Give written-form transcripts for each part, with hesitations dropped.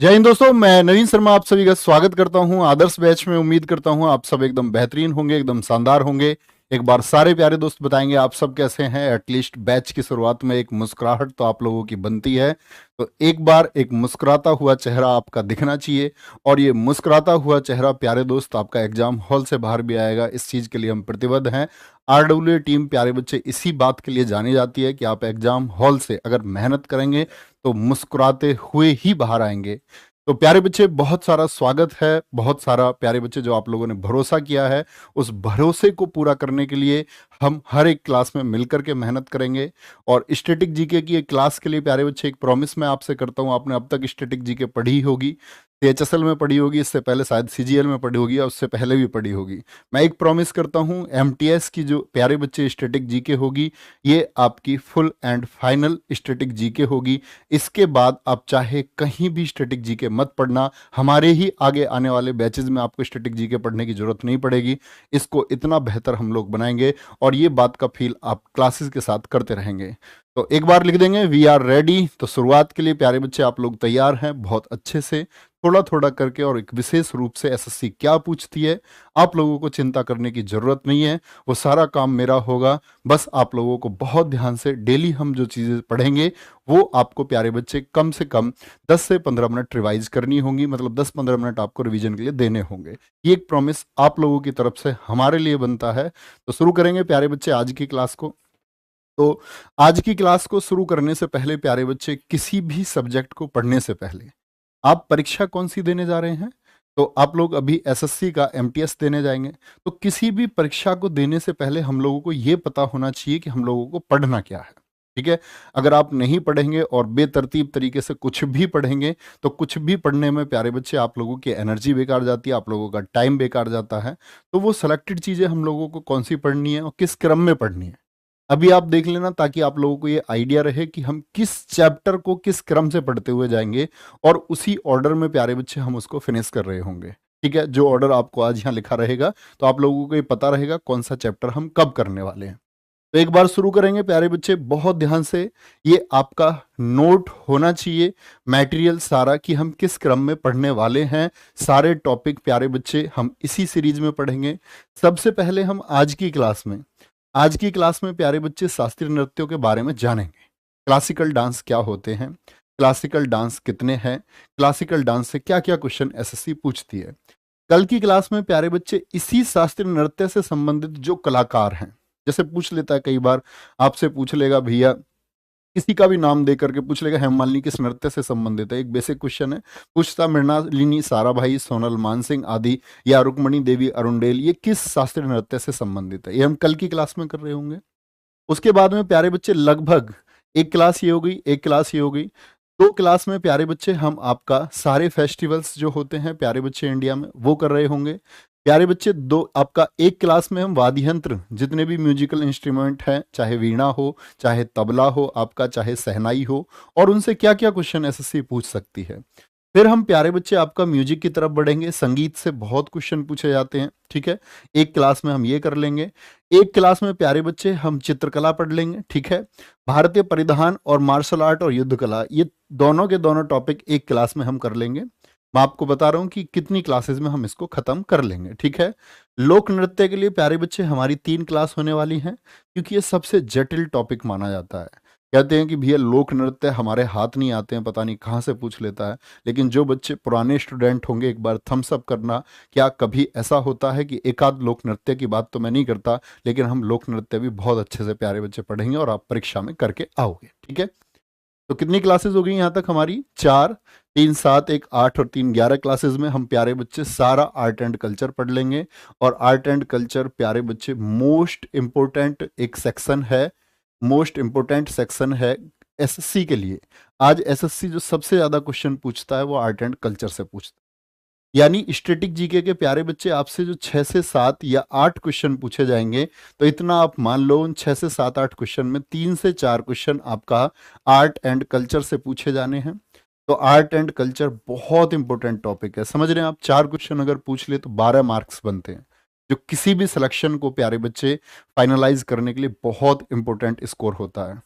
जय हिंद दोस्तों, मैं नवीन शर्मा आप सभी का स्वागत करता हूं आदर्श बैच में। उम्मीद करता हूं आप सब एकदम बेहतरीन होंगे, एकदम शानदार होंगे। एक बार सारे प्यारे दोस्त बताएंगे आप सब कैसे हैं। एटलीस्ट बैच की शुरुआत में एक मुस्कुराहट तो आप लोगों की बनती है, तो एक बार एक मुस्कुराता हुआ चेहरा आपका दिखना चाहिए। और ये मुस्कुराता हुआ चेहरा प्यारे दोस्त आपका एग्जाम हॉल से बाहर भी आएगा, इस चीज़ के लिए हम प्रतिबद्ध हैं। आरडब्ल्यू टीम प्यारे बच्चे इसी बात के लिए जानी जाती है कि आप एग्जाम हॉल से अगर मेहनत करेंगे तो मुस्कुराते हुए ही बाहर आएंगे। तो प्यारे बच्चे, बहुत सारा स्वागत है, बहुत सारा प्यारे बच्चे जो आप लोगों ने भरोसा किया है, उस भरोसे को पूरा करने के लिए हम हर एक क्लास में मिलकर के मेहनत करेंगे। और स्टैटिक जीके की एक क्लास के लिए प्यारे बच्चे एक प्रॉमिस मैं आपसे करता हूँ। आपने अब तक स्टैटिक जीके पढ़ी होगी, सीएचएसएल में पढ़ी होगी, इससे पहले शायद सीजीएल में पढ़ी होगी, और उससे पहले भी पढ़ी होगी। मैं एक प्रॉमिस करता हूँ, एमटीएस की जो प्यारे बच्चे स्टैटिक जीके होगी, ये आपकी full and final static GK होगी। इसके बाद आप चाहे कहीं भी स्टैटिक जीके मत पढ़ना, हमारे ही आगे आने वाले बैचेज में आपको स्टैटिक जीके पढ़ने की जरूरत नहीं पड़ेगी। इसको इतना बेहतर हम लोग बनाएंगे और ये बात का फील आप क्लासेस के साथ करते रहेंगे। तो एक बार लिख देंगे वी आर रेडी। तो शुरुआत के लिए प्यारे बच्चे आप लोग तैयार हैं बहुत अच्छे से, थोड़ा थोड़ा करके, और एक विशेष रूप से एसएससी क्या पूछती है आप लोगों को चिंता करने की जरूरत नहीं है, वो सारा काम मेरा होगा। बस आप लोगों को बहुत ध्यान से डेली हम जो चीज़ें पढ़ेंगे वो आपको प्यारे बच्चे कम से कम 10 से 15 मिनट रिवाइज करनी होंगी, मतलब 10-15 मिनट आपको रिवीजन के लिए देने होंगे। ये एक प्रॉमिस आप लोगों की तरफ से हमारे लिए बनता है। तो शुरू करेंगे प्यारे बच्चे आज की क्लास को। तो आज की क्लास को शुरू करने से पहले प्यारे बच्चे, किसी भी सब्जेक्ट को पढ़ने से पहले आप परीक्षा कौन सी देने जा रहे हैं? तो आप लोग अभी एसएससी का एमटीएस देने जाएंगे। तो किसी भी परीक्षा को देने से पहले हम लोगों को ये पता होना चाहिए कि हम लोगों को पढ़ना क्या है। ठीक है, अगर आप नहीं पढ़ेंगे और बेतरतीब तरीके से कुछ भी पढ़ेंगे तो कुछ भी पढ़ने में प्यारे बच्चे आप लोगों की एनर्जी बेकार जाती है, आप लोगों का टाइम बेकार जाता है। तो वो सेलेक्टेड चीज़ें हम लोगों को कौन सी पढ़नी है और किस क्रम में पढ़नी है, अभी आप देख लेना, ताकि आप लोगों को ये आइडिया रहे कि हम किस चैप्टर को किस क्रम से पढ़ते हुए जाएंगे और उसी ऑर्डर में प्यारे बच्चे हम उसको फिनिश कर रहे होंगे। ठीक है, जो ऑर्डर आपको आज यहाँ लिखा रहेगा तो आप लोगों को ये पता रहेगा कौन सा चैप्टर हम कब करने वाले हैं। तो एक बार शुरू करेंगे प्यारे बच्चे, बहुत ध्यान से। ये आपका नोट होना चाहिए मटेरियल सारा कि हम किस क्रम में पढ़ने वाले हैं। सारे टॉपिक प्यारे बच्चे हम इसी सीरीज में पढ़ेंगे। सबसे पहले हम आज की क्लास में प्यारे बच्चे शास्त्रीय नृत्यों के बारे में जानेंगे। क्लासिकल डांस क्या होते हैं, क्लासिकल डांस कितने हैं, क्लासिकल डांस से क्या क्या क्वेश्चन एसएससी पूछती है। कल की क्लास में प्यारे बच्चे इसी शास्त्रीय नृत्य से संबंधित जो कलाकार हैं, जैसे पूछ लेता है कई बार, आपसे पूछ लेगा भैया किसी का भी नाम दे करके पूछ लेगा हेमा मालिनी किस नृत्य से संबंधित है, एक बेसिक क्वेश्चन है। पूछता मृणालिनी, साराभाई, सोनल मानसिंह आदि, या रुक्मणी देवी अरुणडेल, ये किस शास्त्रीय नृत्य से संबंधित है, ये हम कल की क्लास में कर रहे होंगे। उसके बाद में प्यारे बच्चे लगभग एक क्लास ये हो गई, एक क्लास ये हो गई, दो क्लास में प्यारे बच्चे हम आपका सारे फेस्टिवल्स जो होते हैं प्यारे बच्चे इंडिया में वो कर रहे होंगे। प्यारे बच्चे दो आपका एक क्लास में हम वाद्य यंत्र, जितने भी म्यूजिकल इंस्ट्रूमेंट हैं, चाहे वीणा हो, चाहे तबला हो आपका, चाहे सहनाई हो, और उनसे क्या क्या क्वेश्चन एसएससी पूछ सकती है। फिर हम प्यारे बच्चे आपका म्यूजिक की तरफ बढ़ेंगे, संगीत से बहुत क्वेश्चन पूछे जाते हैं। ठीक है, एक क्लास में हम ये कर लेंगे। एक क्लास में प्यारे बच्चे हम चित्रकला पढ़ लेंगे। ठीक है, भारतीय परिधान और मार्शल आर्ट और युद्ध कला, ये दोनों के दोनों टॉपिक एक क्लास में हम कर लेंगे। मैं आपको बता रहा हूँ कि कितनी क्लासेस में हम इसको खत्म कर लेंगे। ठीक है, लोक नृत्य के लिए प्यारे बच्चे हमारी 3 क्लास होने वाली हैं, क्योंकि ये सबसे जटिल टॉपिक माना जाता है। कहते हैं कि भैया लोक नृत्य हमारे हाथ नहीं आते हैं, पता नहीं कहाँ से पूछ लेता है। लेकिन जो बच्चे पुराने स्टूडेंट होंगे एक बार थम्स अप करना, क्या कभी ऐसा होता है कि एक आध लोक नृत्य की बात तो मैं नहीं करता, लेकिन हम लोक नृत्य भी बहुत अच्छे से प्यारे बच्चे पढ़ेंगे और आप परीक्षा में करके आओगे। ठीक है, तो कितनी क्लासेस हो गई यहाँ तक हमारी? 4, 3, 7, 1, 8 और 3, 11 क्लासेस में हम प्यारे बच्चे सारा आर्ट एंड कल्चर पढ़ लेंगे। और आर्ट एंड कल्चर प्यारे बच्चे मोस्ट इम्पोर्टेंट एक सेक्शन है, मोस्ट इम्पोर्टेंट सेक्शन है एसएससी के लिए। आज एसएससी जो सबसे ज़्यादा क्वेश्चन पूछता है वो आर्ट एंड कल्चर से पूछता है। यानी स्टैटिक जीके के प्यारे बच्चे आपसे जो 6 से 7 या 8 क्वेश्चन पूछे जाएंगे, तो इतना आप मान लो उन 6 से 7 8 क्वेश्चन में 3 से 4 क्वेश्चन आपका आर्ट एंड कल्चर से पूछे जाने हैं। तो आर्ट एंड कल्चर बहुत इंपॉर्टेंट टॉपिक है, समझ रहे हैं आप? 4 क्वेश्चन अगर पूछ ले तो 12 मार्क्स बनते हैं, जो किसी भी सिलेक्शन को प्यारे बच्चे फाइनलाइज करने के लिए बहुत इंपॉर्टेंट स्कोर होता है।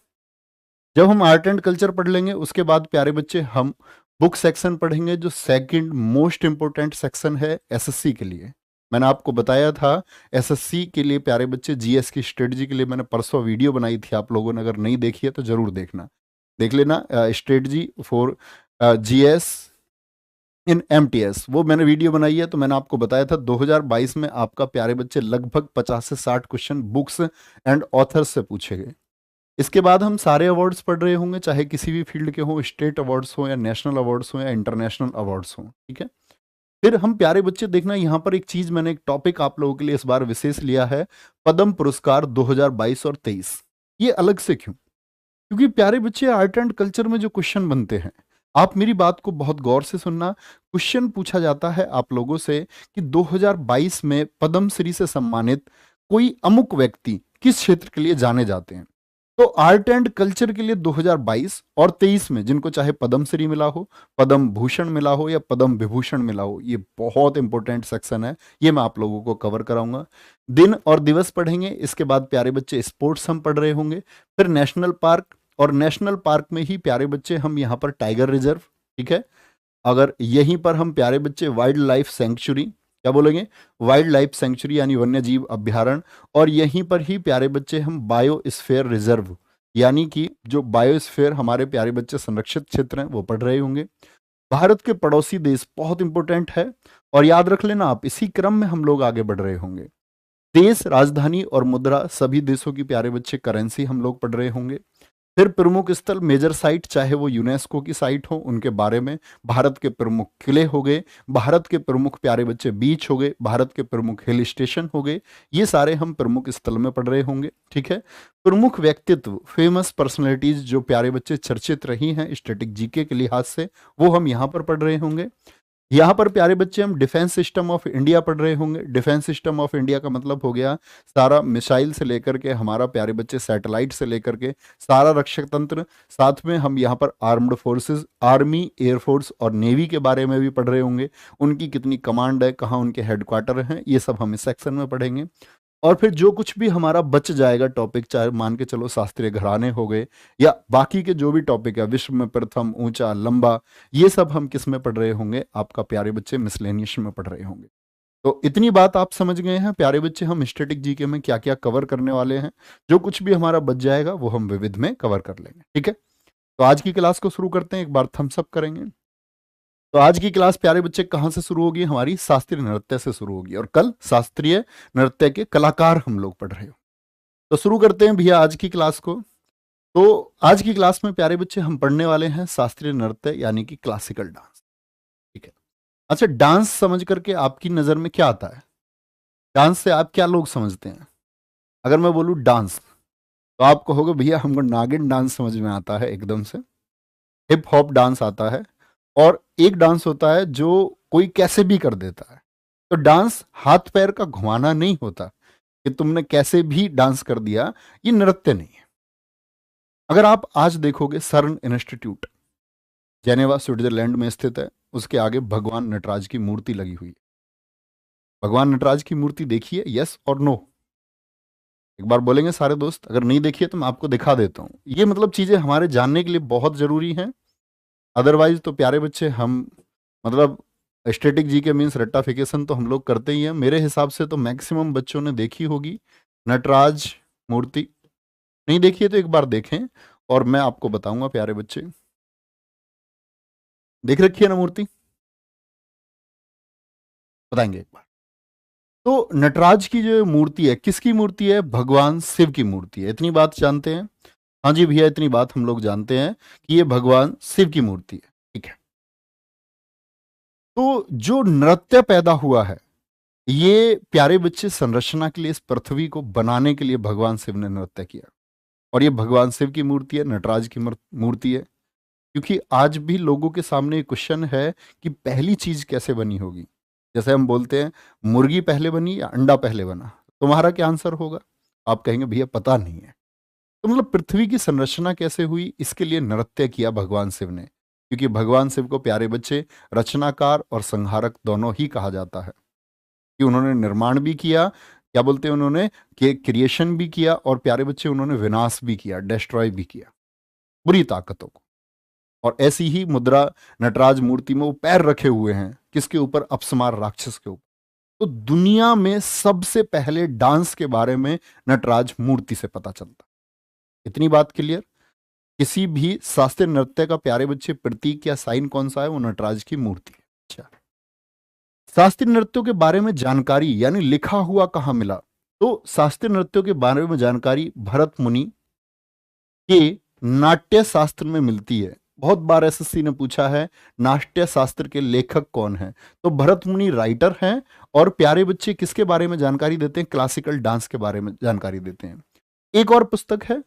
जब हम आर्ट एंड कल्चर पढ़ लेंगे उसके बाद प्यारे बच्चे हम बुक सेक्शन पढ़ेंगे जो सेकंड मोस्ट इंपोर्टेंट सेक्शन है एसएससी के लिए। मैंने आपको बताया था एसएससी के लिए प्यारे बच्चे जीएस की स्ट्रेटजी के लिए मैंने परसों वीडियो बनाई थी, आप लोगों ने अगर नहीं देखी है तो जरूर देखना, देख लेना। Strategy for GS in MTS, वो मैंने वीडियो बनाई है। तो मैंने आपको बताया था 2022 में आपका प्यारे बच्चे लगभग 50 से 60 क्वेश्चन बुक्स एंड ऑथर्स से पूछे गए। इसके बाद हम सारे अवार्ड्स पढ़ रहे होंगे, चाहे किसी भी फील्ड के हों, स्टेट अवार्ड्स हो या नेशनल अवार्ड्स हो या इंटरनेशनल अवार्ड्स हो, ठीक है। फिर हम प्यारे बच्चे देखना, यहाँ पर एक चीज मैंने एक टॉपिक आप लोगों के लिए इस बार विशेष लिया है, पद्म पुरस्कार 2022 और 23। ये अलग से क्यों? क्योंकि प्यारे बच्चे आर्ट एंड कल्चर में जो क्वेश्चन बनते हैं, आप मेरी बात को बहुत गौर से सुनना। क्वेश्चन पूछा जाता है आप लोगों से कि 2022 में पद्मश्री से सम्मानित कोई अमुक व्यक्ति किस क्षेत्र के लिए जाने जाते हैं। तो आर्ट एंड कल्चर के लिए 2022 और 23 में जिनको चाहे पद्मश्री मिला हो, पद्म भूषण मिला हो या पद्म विभूषण मिला हो, ये बहुत इंपॉर्टेंट सेक्शन है, ये मैं आप लोगों को कवर कराऊंगा। दिन और दिवस पढ़ेंगे, इसके बाद प्यारे बच्चे स्पोर्ट्स हम पढ़ रहे होंगे, फिर नेशनल पार्क, और नेशनल पार्क में ही प्यारे बच्चे हम यहाँ पर टाइगर रिजर्व, ठीक है। अगर यहीं पर हम प्यारे बच्चे वाइल्ड लाइफ सेंचुरी, क्या बोलेंगे, वाइल्ड लाइफ सेंचुरी यानी वन्य जीव अभ्यारण्य, और यहीं पर ही प्यारे बच्चे हम बायोस्फीयर रिजर्व यानी कि जो बायोस्फीयर हमारे प्यारे बच्चे संरक्षित क्षेत्र हैं वो पढ़ रहे होंगे। भारत के पड़ोसी देश बहुत इंपॉर्टेंट है, और याद रख लेना आप, इसी क्रम में हम लोग आगे बढ़ रहे होंगे। देश, राजधानी और मुद्रा, सभी देशों की प्यारे बच्चे करेंसी हम लोग पढ़ रहे होंगे। फिर प्रमुख स्थल, मेजर साइट, चाहे वो यूनेस्को की साइट हो, उनके बारे में, भारत के प्रमुख किले हो गए, भारत के प्रमुख प्यारे बच्चे बीच हो गए, भारत के प्रमुख हिल स्टेशन हो गए, ये सारे हम प्रमुख स्थल में पढ़ रहे होंगे, ठीक है। प्रमुख व्यक्तित्व, फेमस पर्सनैलिटीज जो प्यारे बच्चे चर्चित रही हैं स्टैटिक जीके के लिहाज से, वो हम यहाँ पर पढ़ रहे होंगे। यहाँ पर प्यारे बच्चे हम डिफेंस सिस्टम ऑफ इंडिया पढ़ रहे होंगे। डिफेंस सिस्टम ऑफ इंडिया का मतलब हो गया सारा मिसाइल से लेकर के हमारा प्यारे बच्चे सैटेलाइट से लेकर के सारा रक्षक तंत्र। साथ में हम यहाँ पर आर्म्ड फोर्सेस, आर्मी, एयरफोर्स और नेवी के बारे में भी पढ़ रहे होंगे, उनकी कितनी कमांड है, कहाँ उनके हेडक्वार्टर हैं, ये सब हम इस सेक्शन में पढ़ेंगे। और फिर जो कुछ भी हमारा बच जाएगा टॉपिक, चाहे मान के चलो शास्त्रीय घराने हो गए या बाकी के जो भी टॉपिक है, विश्व में प्रथम, ऊंचा, लंबा, ये सब हम किस में पढ़ रहे होंगे, आपका प्यारे बच्चे मिसलेनियस में पढ़ रहे होंगे। तो इतनी बात आप समझ गए हैं प्यारे बच्चे, हम स्टैटिक जीके में क्या क्या कवर करने वाले हैं। जो कुछ भी हमारा बच जाएगा वो हम विविध में कवर कर लेंगे, ठीक है। तो आज की क्लास को शुरू करते हैं, एक बार थम्स अप करेंगे। तो आज की क्लास प्यारे बच्चे कहाँ से शुरू होगी, हमारी शास्त्रीय नृत्य से शुरू होगी, और कल शास्त्रीय नृत्य के कलाकार हम लोग पढ़ रहे हो। तो शुरू करते हैं भैया आज की क्लास को। तो आज की क्लास में प्यारे बच्चे हम पढ़ने वाले हैं शास्त्रीय नृत्य यानी कि क्लासिकल डांस, ठीक है। अच्छा, डांस समझ करके आपकी नजर में क्या आता है? डांस से आप क्या लोग समझते हैं? अगर मैं बोलूं डांस, तो आप कहोगे भैया हमको नागिन डांस समझ में आता है एकदम से, हिप हॉप डांस आता है, और एक डांस होता है जो कोई कैसे भी कर देता है। तो डांस हाथ पैर का घुमाना नहीं होता कि तुमने कैसे भी डांस कर दिया, ये नृत्य नहीं है। अगर आप आज देखोगे सर्न इंस्टीट्यूट जेनेवा स्विट्जरलैंड में स्थित है, उसके आगे भगवान नटराज की मूर्ति लगी हुई है। भगवान नटराज की मूर्ति देखिए, यस और नो? एक बार बोलेंगे सारे दोस्त? अगर नहीं देखिए तो मैं आपको दिखा देता हूं। ये मतलब चीजें हमारे जानने के लिए बहुत जरूरी हैं, अदरवाइज तो प्यारे बच्चे हम मतलब स्टैटिक जी के मीन्स रट्टाफिकेशन तो हम लोग करते ही हैं। मेरे हिसाब से तो मैक्सिमम बच्चों ने देखी होगी नटराज मूर्ति, नहीं देखी है तो एक बार देखें और मैं आपको बताऊंगा प्यारे बच्चे। देख रखी है ना मूर्ति? बताएंगे एक बार। तो नटराज की जो मूर्ति है, किसकी मूर्ति है? भगवान शिव की मूर्ति है, इतनी बात जानते हैं? हाँ जी भैया, इतनी बात हम लोग जानते हैं कि ये भगवान शिव की मूर्ति है, ठीक है। तो जो नृत्य पैदा हुआ है, ये प्यारे बच्चे संरचना के लिए, इस पृथ्वी को बनाने के लिए भगवान शिव ने नृत्य किया, और ये भगवान शिव की मूर्ति है, नटराज की मूर्ति है। क्योंकि आज भी लोगों के सामने क्वेश्चन है कि पहली चीज कैसे बनी होगी। जैसे हम बोलते हैं मुर्गी पहले बनी या अंडा पहले बना, तुम्हारा क्या आंसर होगा? आप कहेंगे भैया पता नहीं है। तो मतलब पृथ्वी की संरचना कैसे हुई, इसके लिए नृत्य किया भगवान शिव ने। क्योंकि भगवान शिव को प्यारे बच्चे रचनाकार और संहारक दोनों ही कहा जाता है, कि उन्होंने निर्माण भी किया, क्या बोलते हैं, उन्होंने क्रिएशन भी किया, और प्यारे बच्चे उन्होंने विनाश भी किया, डिस्ट्रॉय भी किया बुरी ताकतों को। और ऐसी ही मुद्रा नटराज मूर्ति में वो पैर रखे हुए हैं, किसके ऊपर? अपसमार राक्षस के ऊपर। तो दुनिया में सबसे पहले डांस के बारे में नटराज मूर्ति से पता चलता। इतनी बात क्लियर? किसी भी शास्त्रीय नृत्य का प्यारे बच्चे प्रतीक या साइन कौन सा है? वो नटराज की मूर्ति है। अच्छा, शास्त्रीय नृत्यों के बारे में जानकारी यानी लिखा हुआ कहां मिला? तो शास्त्रीय नृत्यों के बारे में जानकारी भरत मुनि के नाट्य शास्त्र में मिलती है। बहुत बार एसएससी ने पूछा है नाट्य शास्त्र के लेखक कौन है, तो भरत मुनि राइटर हैं और प्यारे बच्चे किसके बारे में जानकारी देते हैं? क्लासिकल डांस के बारे में जानकारी देते हैं। एक और पुस्तक है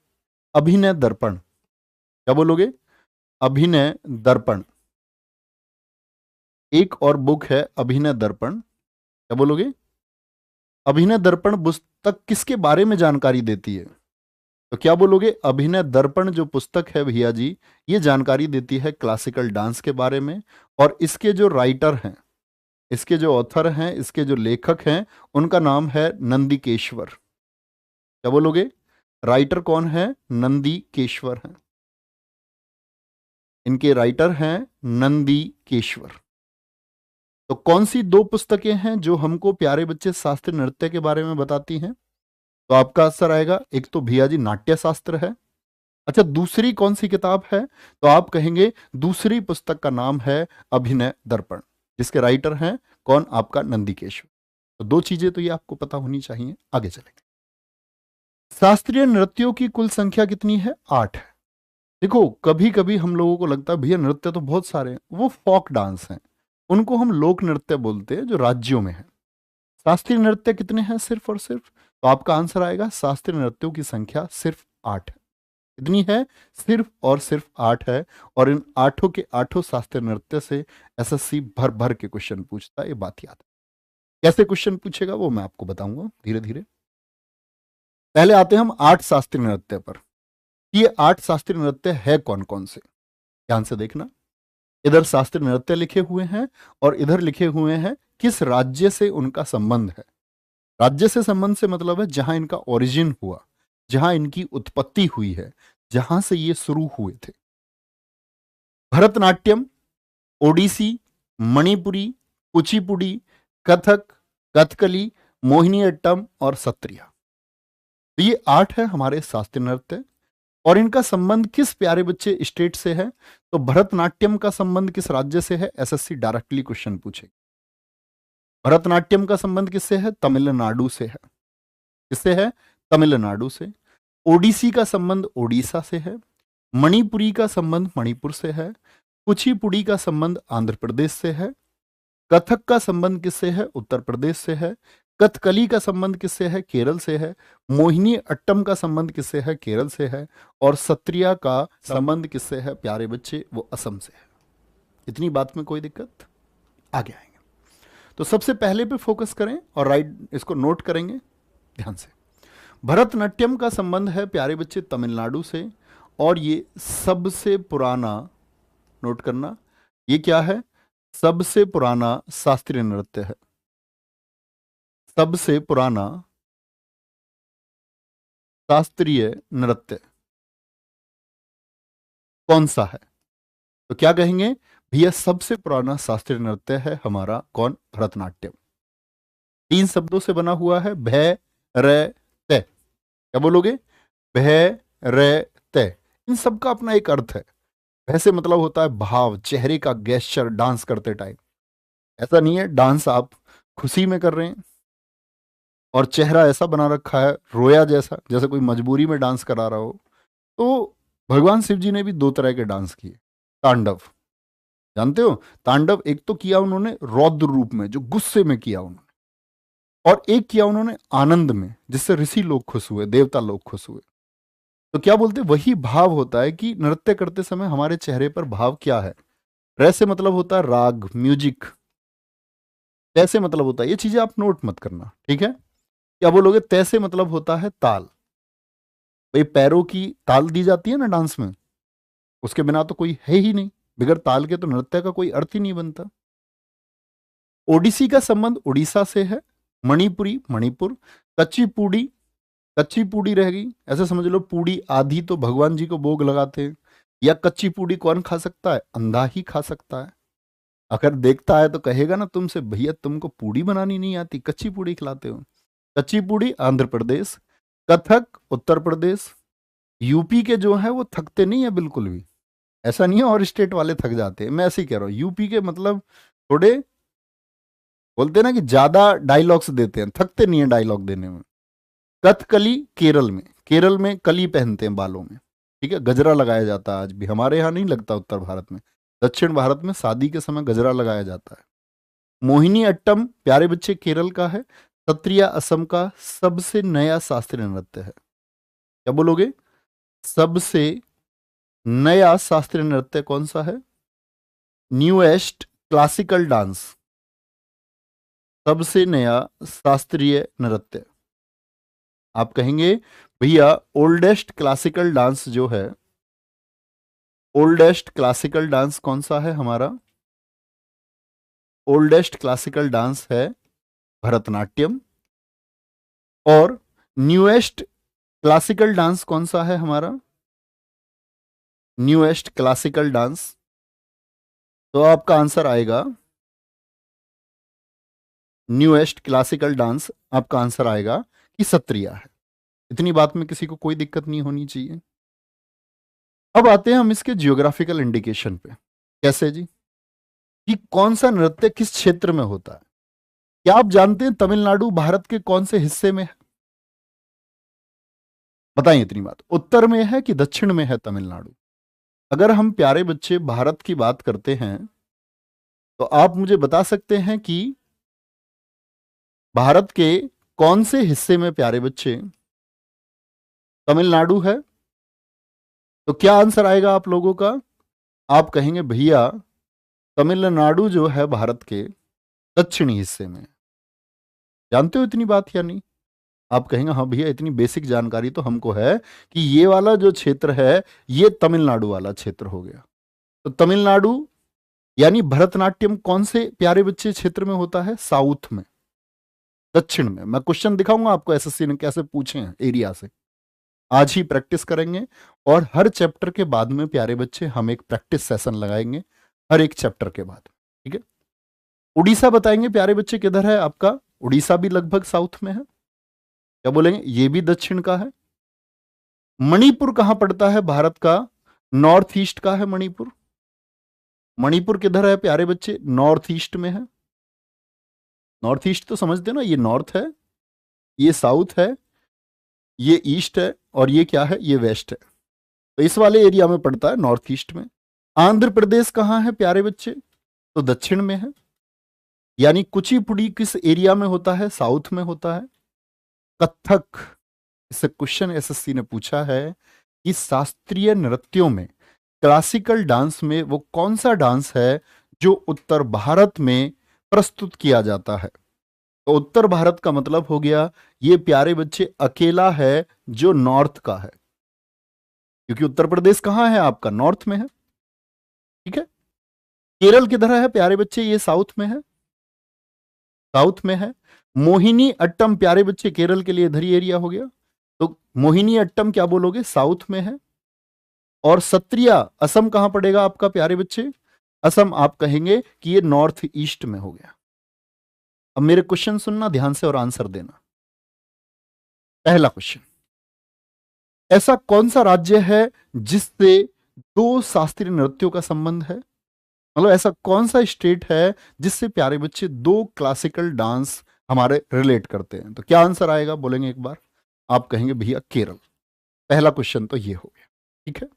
अभिनय दर्पण। क्या बोलोगे? अभिनय दर्पण। एक और बुक है अभिनय दर्पण। क्या बोलोगे? अभिनय दर्पण पुस्तक किसके बारे में जानकारी देती है? तो क्या बोलोगे? अभिनय दर्पण जो पुस्तक है भैया जी, ये जानकारी देती है क्लासिकल डांस के बारे में। और इसके जो राइटर हैं, इसके जो ऑथर हैं, इसके जो लेखक हैं, उनका नाम है नंदिकेश्वर। क्या बोलोगे? राइटर कौन है? नंदिकेश्वर हैं। इनके राइटर हैं नंदिकेश्वर। तो कौन सी दो पुस्तकें हैं जो हमको प्यारे बच्चे शास्त्रीय नृत्य के बारे में बताती हैं? तो आपका आंसर आएगा, एक तो भैया जी नाट्य शास्त्र है। अच्छा, दूसरी कौन सी किताब है? तो आप कहेंगे दूसरी पुस्तक का नाम है अभिनय दर्पण, जिसके राइटर हैं कौन? आपका नंदिकेश्वर। तो दो चीजें तो ये आपको पता होनी चाहिए। आगे चलेंगे। शास्त्रीय नृत्यों की कुल संख्या कितनी है? 8 है। देखो, कभी कभी हम लोगों को लगता है भैया नृत्य तो बहुत सारे हैं, वो फोक डांस हैं, उनको हम लोक नृत्य बोलते हैं जो राज्यों में है। शास्त्रीय नृत्य कितने हैं? सिर्फ और सिर्फ। तो आपका आंसर आएगा शास्त्रीय नृत्यों की संख्या सिर्फ 8 है। कितनी है? सिर्फ और सिर्फ 8 है। और इन 8 के 8 शास्त्रीय नृत्य से एसएससी भर भर के क्वेश्चन पूछता है, ये बात याद है। कैसे क्वेश्चन पूछेगा वो मैं आपको बताऊंगा धीरे धीरे। पहले आते हैं हम 8 शास्त्रीय नृत्य पर। ये 8 शास्त्रीय नृत्य है कौन कौन से? ध्यान से देखना। इधर शास्त्रीय नृत्य लिखे हुए हैं और इधर लिखे हुए हैं किस राज्य से उनका संबंध है। राज्य से संबंध से मतलब है जहां इनका ओरिजिन हुआ, जहां इनकी उत्पत्ति हुई है, जहां से ये शुरू हुए थे। भरतनाट्यम, ओडिसी, मणिपुरी, कुचिपुड़ी, कथक, कथकली, मोहिनीअट्टम और सत्रिया। तो ये 8 है हमारे शास्त्रीय नृत्य। और इनका संबंध किस प्यारे बच्चे स्टेट से है? तो भरतनाट्यम का संबंध किस राज्य से है? एसएससी डायरेक्टली क्वेश्चन पूछेगी। भरतनाट्यम का संबंध किससे है? तमिलनाडु से है। किससे है? तमिलनाडु से। ओडिसी का संबंध ओडिशा से है। मणिपुरी का संबंध मणिपुर से है। कुचिपुड़ी का संबंध आंध्र प्रदेश से है। कथक का संबंध किससे है? उत्तर प्रदेश से है। कथकली का संबंध किससे है? केरल से है। मोहिनी अट्टम का संबंध किससे है? केरल से है। और सत्रिया का संबंध किससे है प्यारे बच्चे? वो असम से है। इतनी बात में कोई दिक्कत? आगे आएंगे। तो सबसे पहले पे फोकस करें और राइट इसको नोट करेंगे ध्यान से। भरतनाट्यम का संबंध है प्यारे बच्चे तमिलनाडु से और ये सबसे पुराना, नोट करना, ये क्या है? सबसे पुराना शास्त्रीय नृत्य है। सबसे पुराना शास्त्रीय नृत्य कौन सा है? तो क्या कहेंगे भैया? सबसे पुराना शास्त्रीय नृत्य है हमारा कौन? भरतनाट्यम। 3 शब्दों से बना हुआ है, भय रे तय। क्या बोलोगे? भय रे तय। इन सब का अपना एक अर्थ है। भय से मतलब होता है भाव, चेहरे का गेस्चर डांस करते टाइम। ऐसा नहीं है डांस आप खुशी में कर रहे हैं और चेहरा ऐसा बना रखा है रोया जैसा, जैसे कोई मजबूरी में डांस करा रहा हो। तो भगवान शिव जी ने भी 2 तरह के डांस किए। तांडव, जानते हो तांडव? एक तो किया उन्होंने रौद्र रूप में, जो गुस्से में किया उन्होंने, और एक किया उन्होंने आनंद में, जिससे ऋषि लोग खुश हुए, देवता लोग खुश हुए। तो क्या बोलते? वही भाव होता है कि नृत्य करते समय हमारे चेहरे पर भाव क्या है। रस से मतलब होता है राग, म्यूजिक। तैसे मतलब होता है, ये चीजें आप नोट मत करना, ठीक है? क्या बोलोगे? तैसे मतलब होता है ताल। भाई पैरों की ताल दी जाती है ना डांस में, उसके बिना तो कोई है ही नहीं। बिगर ताल के तो नृत्य का कोई अर्थ ही नहीं बनता। ओडिसी का संबंध उड़ीसा से है। मणिपुरी मणिपुर। कच्ची पूड़ी रह गई, ऐसे समझ लो पूड़ी आधी तो भगवान जी को भोग लगाते हैं, या कच्ची पूड़ी कौन खा सकता है? अंधा ही खा सकता है। अगर देखता है तो कहेगा ना तुमसे, भैया तुमको पूड़ी बनानी नहीं आती, कच्ची पूड़ी खिलाते हो। कच्ची पूड़ी आंध्र प्रदेश, कथक उत्तर प्रदेश। यूपी के जो है वो थकते नहीं है बिल्कुल भी, ऐसा नहीं है और स्टेट वाले थक जाते हैं, मैं ऐसे ही कह रहा हूँ। यूपी के मतलब थोड़े बोलते हैं ना कि ज्यादा डायलॉग्स देते हैं, थकते नहीं है डायलॉग देने में। कथकली केरल में, केरल में कली पहनते हैं बालों में, ठीक है। गजरा लगाया जाता है आज भी, हमारे यहाँ नहीं लगता उत्तर भारत में, दक्षिण भारत में शादी के समय गजरा लगाया जाता है। मोहिनी अट्टम प्यारे बच्चे केरल का है। सत्रिया असम का सबसे नया शास्त्रीय नृत्य है। क्या बोलोगे? सबसे नया शास्त्रीय नृत्य कौन सा है? न्यूएस्ट क्लासिकल डांस, सबसे नया शास्त्रीय नृत्य। आप कहेंगे भैया ओल्डेस्ट क्लासिकल डांस जो है, ओल्डेस्ट क्लासिकल डांस कौन सा है हमारा? ओल्डेस्ट क्लासिकल डांस है भरतनाट्यम। और न्यूएस्ट क्लासिकल डांस कौन सा है हमारा? न्यूएस्ट क्लासिकल डांस, तो आपका आंसर आएगा न्यूएस्ट क्लासिकल डांस, आपका आंसर आएगा कि सत्रिया है। इतनी बात में किसी को कोई दिक्कत नहीं होनी चाहिए। अब आते हैं हम इसके जियोग्राफिकल इंडिकेशन पे। कैसे जी? कि कौन सा नृत्य किस क्षेत्र में होता है। क्या आप जानते हैं तमिलनाडु भारत के कौन से हिस्से में है? बताइए इतनी बात, उत्तर में है कि दक्षिण में है तमिलनाडु? अगर हम प्यारे बच्चे भारत की बात करते हैं तो आप मुझे बता सकते हैं कि भारत के कौन से हिस्से में प्यारे बच्चे तमिलनाडु है? तो क्या आंसर आएगा आप लोगों का? आप कहेंगे भैया तमिलनाडु जो है भारत के दक्षिणी हिस्से में। जानते हो इतनी बात या नहीं? आप कहेंगे हाँ भैया इतनी बेसिक जानकारी तो हमको है कि ये वाला जो क्षेत्र है ये तमिलनाडु वाला क्षेत्र हो गया। तो तमिलनाडु यानी भरतनाट्यम कौन से प्यारे बच्चे क्षेत्र में होता है? साउथ में, दक्षिण में। मैं क्वेश्चन दिखाऊंगा आपको एसएससी ने कैसे पूछे हैं एरिया से, आज ही प्रैक्टिस करेंगे। और हर चैप्टर के बाद में प्यारे बच्चे हम एक प्रैक्टिस सेशन लगाएंगे, हर एक चैप्टर के बाद, ठीक है। उड़ीसा बताएंगे प्यारे बच्चे किधर है आपका? उड़ीसा भी लगभग साउथ में है। क्या बोलेंगे? ये भी दक्षिण का है। मणिपुर कहां पड़ता है भारत का? नॉर्थ ईस्ट का है मणिपुर। मणिपुर किधर है प्यारे बच्चे? नॉर्थ ईस्ट में है। नॉर्थ ईस्ट तो समझते ना, ये नॉर्थ है, ये साउथ है, ये ईस्ट है और ये क्या है? ये वेस्ट है। तो इस वाले एरिया में पड़ता है, नॉर्थ ईस्ट में। आंध्र प्रदेश कहां है प्यारे बच्चे? तो दक्षिण में है। यानी कुचिपुड़ी किस एरिया में होता है? साउथ में होता है। कथक, इससे क्वेश्चन एसएससी ने पूछा है कि शास्त्रीय नृत्यों में, क्लासिकल डांस में वो कौन सा डांस है जो उत्तर भारत में प्रस्तुत किया जाता है? तो उत्तर भारत का मतलब हो गया ये प्यारे बच्चे अकेला है जो नॉर्थ का है, क्योंकि उत्तर प्रदेश कहां है आपका? नॉर्थ में है, ठीक है। केरल किधर है प्यारे बच्चे? ये साउथ में है, साउथ में है। मोहिनी अट्टम प्यारे बच्चे केरल के लिए इधर ही एरिया हो गया, तो मोहिनी अट्टम क्या बोलोगे? साउथ में है। और सत्रिया असम कहां पड़ेगा आपका प्यारे बच्चे? असम आप कहेंगे कि ये नॉर्थ ईस्ट में हो गया। अब मेरे क्वेश्चन सुनना ध्यान से और आंसर देना। पहला क्वेश्चन, ऐसा कौन सा राज्य है जिससे दो शास्त्रीय नृत्यों का संबंध है? मतलब ऐसा कौन सा स्टेट है जिससे प्यारे बच्चे दो क्लासिकल डांस हमारे रिलेट करते हैं? तो क्या आंसर आएगा बोलेंगे एक बार? आप कहेंगे भैया केरल। पहला क्वेश्चन तो ये हो गया, ठीक है।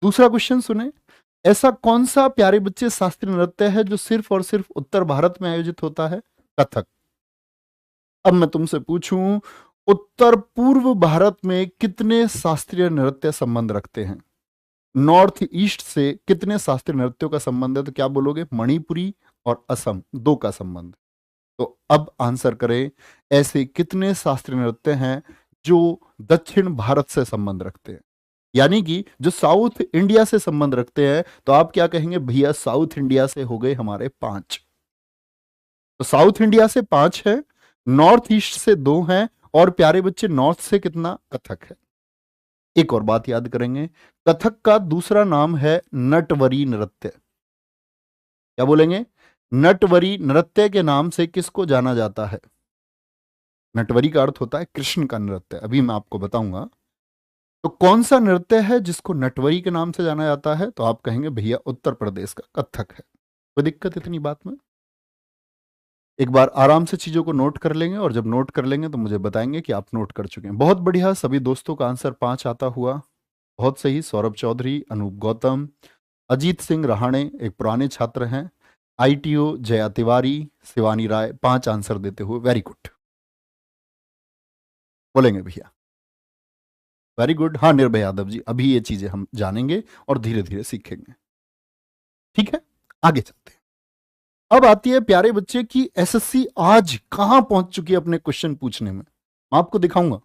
दूसरा क्वेश्चन सुने, ऐसा कौन सा प्यारे बच्चे शास्त्रीय नृत्य है जो सिर्फ और सिर्फ उत्तर भारत में आयोजित होता है? कथक। अब मैं तुमसे पूछूं, उत्तर पूर्व भारत में कितने शास्त्रीय नृत्य संबंध रखते हैं? नॉर्थ ईस्ट से कितने शास्त्रीय नृत्यों का संबंध है? तो क्या बोलोगे? मणिपुरी और असम दो का संबंध। तो अब आंसर करें, ऐसे कितने शास्त्रीय नृत्य हैं जो दक्षिण भारत से संबंध रखते हैं, यानी कि जो साउथ इंडिया से संबंध रखते हैं? तो आप क्या कहेंगे भैया? साउथ इंडिया से हो गए हमारे 5। तो साउथ इंडिया से 5 है, नॉर्थ ईस्ट से 2 हैं, और प्यारे बच्चे नॉर्थ से कितना? कथक है। एक और बात याद करेंगे, कथक का दूसरा नाम है नटवरी नृत्य। क्या बोलेंगे? नटवरी नृत्य के नाम से किसको जाना जाता है? नटवरी का अर्थ होता है कृष्ण का नृत्य, अभी मैं आपको बताऊंगा। तो कौन सा नृत्य है जिसको नटवरी के नाम से जाना जाता है? तो आप कहेंगे भैया उत्तर प्रदेश का कथक है। कोई दिक्कत इतनी बात में? एक बार आराम से चीजों को नोट कर लेंगे, और जब नोट कर लेंगे तो मुझे बताएंगे कि आप नोट कर चुके हैं। बहुत बढ़िया, सभी दोस्तों का आंसर 5 आता हुआ। बहुत सही। सौरभ चौधरी, अनूप गौतम, अजीत सिंह रहाणे एक पुराने छात्र हैं, आईटीओ जया तिवारी, शिवानी राय 5 आंसर देते हुए वेरी गुड बोलेंगे भैया। Very good. हाँ निर्भय यादव जी, अभी ये चीजें हम जानेंगे और धीरे धीरे सीखेंगे। ठीक है, आगे चलते हैं। अब आती है प्यारे बच्चे की एसएससी आज कहां पहुंच चुकी है अपने क्वेश्चन पूछने में। मैं आपको दिखाऊंगा।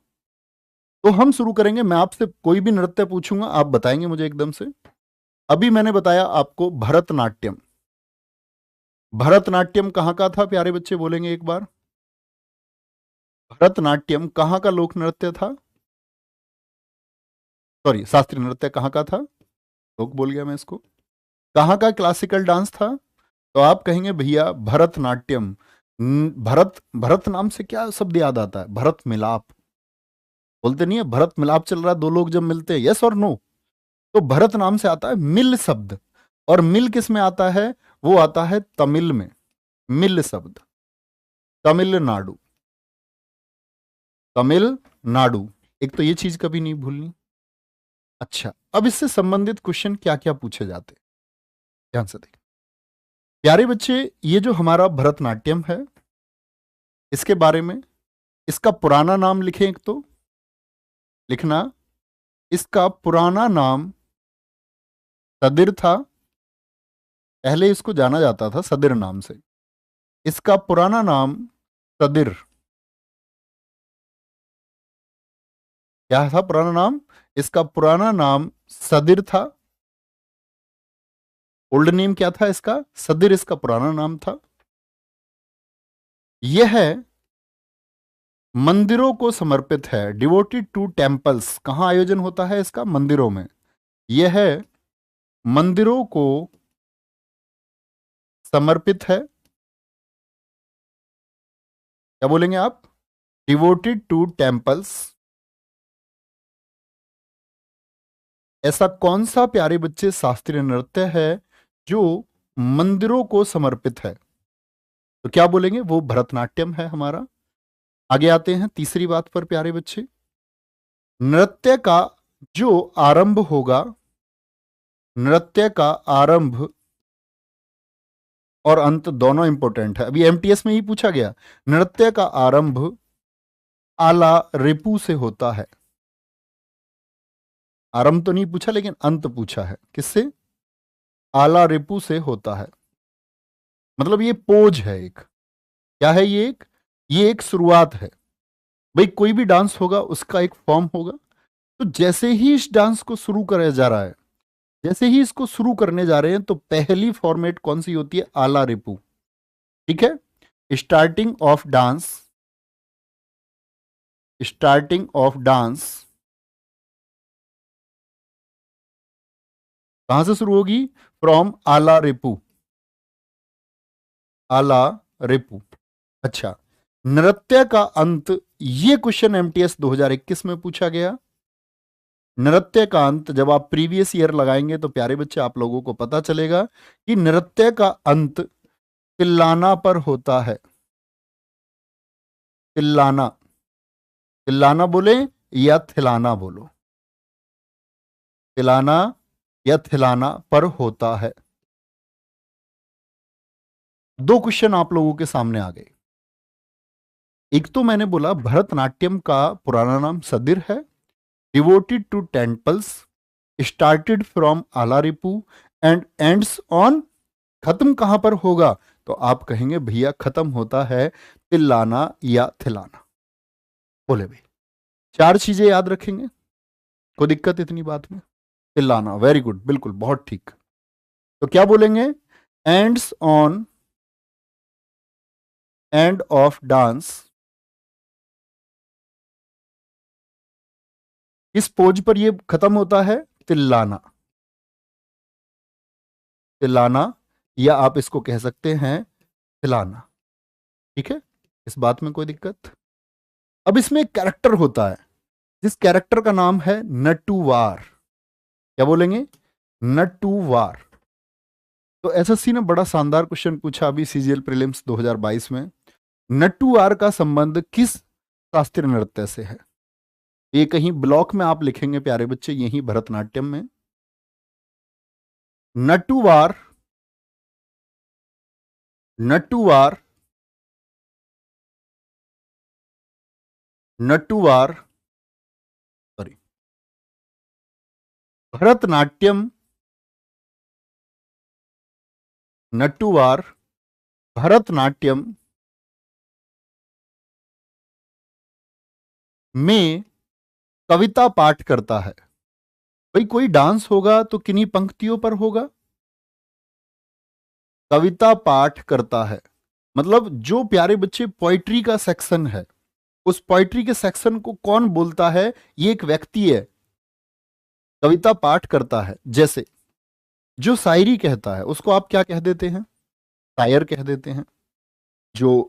तो हम शुरू करेंगे, मैं आपसे कोई भी नृत्य पूछूंगा, आप बताएंगे मुझे एकदम से। अभी मैंने बताया आपको भरतनाट्यम। भरतनाट्यम कहां का था प्यारे बच्चे, बोलेंगे एक बार। भरतनाट्यम कहां का लोक नृत्य था? सॉरी, शास्त्रीय नृत्य कहां का था? लोक बोल गया मैं इसको। कहां का क्लासिकल डांस था? तो आप कहेंगे भैया भरतनाट्यम। भरत, भरत नाम से क्या शब्द याद आता है? भरत मिलाप। बोलते नहीं है भरत मिलाप चल रहा है, दो लोग जब मिलते हैं, यस और नो? तो भरत नाम से आता है मिल शब्द। और मिल किस में आता है? वो आता है तमिल में। मिल शब्द, तमिलनाडु। तमिलनाडु। एक तो ये चीज कभी नहीं भूलनी। अच्छा, अब इससे संबंधित क्वेश्चन क्या क्या पूछे जाते हैं, ध्यान से देखिए प्यारे बच्चे। ये जो हमारा भरतनाट्यम है, इसके बारे में, इसका पुराना नाम लिखें एक तो, लिखना। इसका पुराना नाम सदिर था। पहले इसको जाना जाता था सदिर नाम से। इसका पुराना नाम सदिर। क्या था पुराना नाम? इसका पुराना नाम सदिर था। ओल्ड नेम क्या था इसका? सदिर इसका पुराना नाम था। यह मंदिरों को समर्पित है, डिवोटेड टू टेम्पल्स। कहां आयोजन होता है इसका? मंदिरों में। यह मंदिरों को समर्पित है। क्या बोलेंगे आप? Devoted to temples. ऐसा कौन सा प्यारे बच्चे शास्त्रीय नृत्य है जो मंदिरों को समर्पित है? तो क्या बोलेंगे? वो भरतनाट्यम है हमारा। आगे आते हैं तीसरी बात पर प्यारे बच्चे। नृत्य का जो आरंभ होगा, नृत्य का आरंभ और अंत दोनों इंपॉर्टेंट है। अभी एमटीएस में ही पूछा गया, नृत्य का आरंभ आला रिपू से होता है। आरंभ तो नहीं पूछा, लेकिन अंत पूछा है। किससे? आला रिपू से होता है। मतलब ये पोज है एक। क्या है ये? एक शुरुआत है। भाई कोई भी डांस होगा उसका एक फॉर्म होगा। तो जैसे ही इस डांस को शुरू करा जा रहा है, जैसे ही इसको शुरू करने जा रहे हैं, तो पहली फॉर्मेट कौन सी होती है? आला रिपू। ठीक है, starting of dance. Starting of dance कहां से शुरू होगी? फ्रॉम आला रिपू। आला रिपू। अच्छा, नृत्य का अंत, ये क्वेश्चन एमटीएस 2021 में पूछा गया। नृत्य का अंत, जब आप प्रीवियस ईयर लगाएंगे तो प्यारे बच्चे आप लोगों को पता चलेगा कि नृत्य का अंत तिल्लाना पर होता है। तिल्लाना। तिल्लाना बोले या थिलाना बोलो। तिलाना या थिलाना पर होता है। दो क्वेश्चन आप लोगों के सामने आ गए। एक तो मैंने बोला भरतनाट्यम का पुराना नाम सदिर है, devoted to temples, started from Alarippu and ends on. खत्म कहां पर होगा? तो आप कहेंगे भैया खत्म होता है तिल्लाना या थिलाना। बोले भाई, 4 चीजें याद रखेंगे। कोई दिक्कत इतनी बात में? तिल्लाना, वेरी गुड, बिल्कुल बहुत ठीक। तो क्या बोलेंगे? Ends on, end of dance, किस पोज पर ये खत्म होता है? तिल्लाना। तिल्लाना, या आप इसको कह सकते हैं तिलाना। ठीक है, इस बात में कोई दिक्कत? अब इसमें एक कैरेक्टर होता है, जिस कैरेक्टर का नाम है नटुवार। क्या बोलेंगे? नटुवार। तो एसएससी ने बड़ा शानदार क्वेश्चन पूछा अभी सीजीएल प्रीलिम्स 2022 में। नटुवार का संबंध किस शास्त्रीय नृत्य से है? ये कहीं ब्लॉक में आप लिखेंगे प्यारे बच्चे, यही भरतनाट्यम में। नटुवार, नटुवार, नटुवार, सॉरी, भरतनाट्यम, नटुवार भरतनाट्यम में कविता पाठ करता है। भाई कोई डांस होगा तो किन्हीं पंक्तियों पर होगा? कविता पाठ करता है, मतलब जो प्यारे बच्चे पोइट्री का सेक्शन है, उस पोइट्री के सेक्शन को कौन बोलता है? ये एक व्यक्ति है, कविता पाठ करता है। जैसे जो शायरी कहता है उसको आप क्या कह देते हैं? शायर कह देते हैं। जो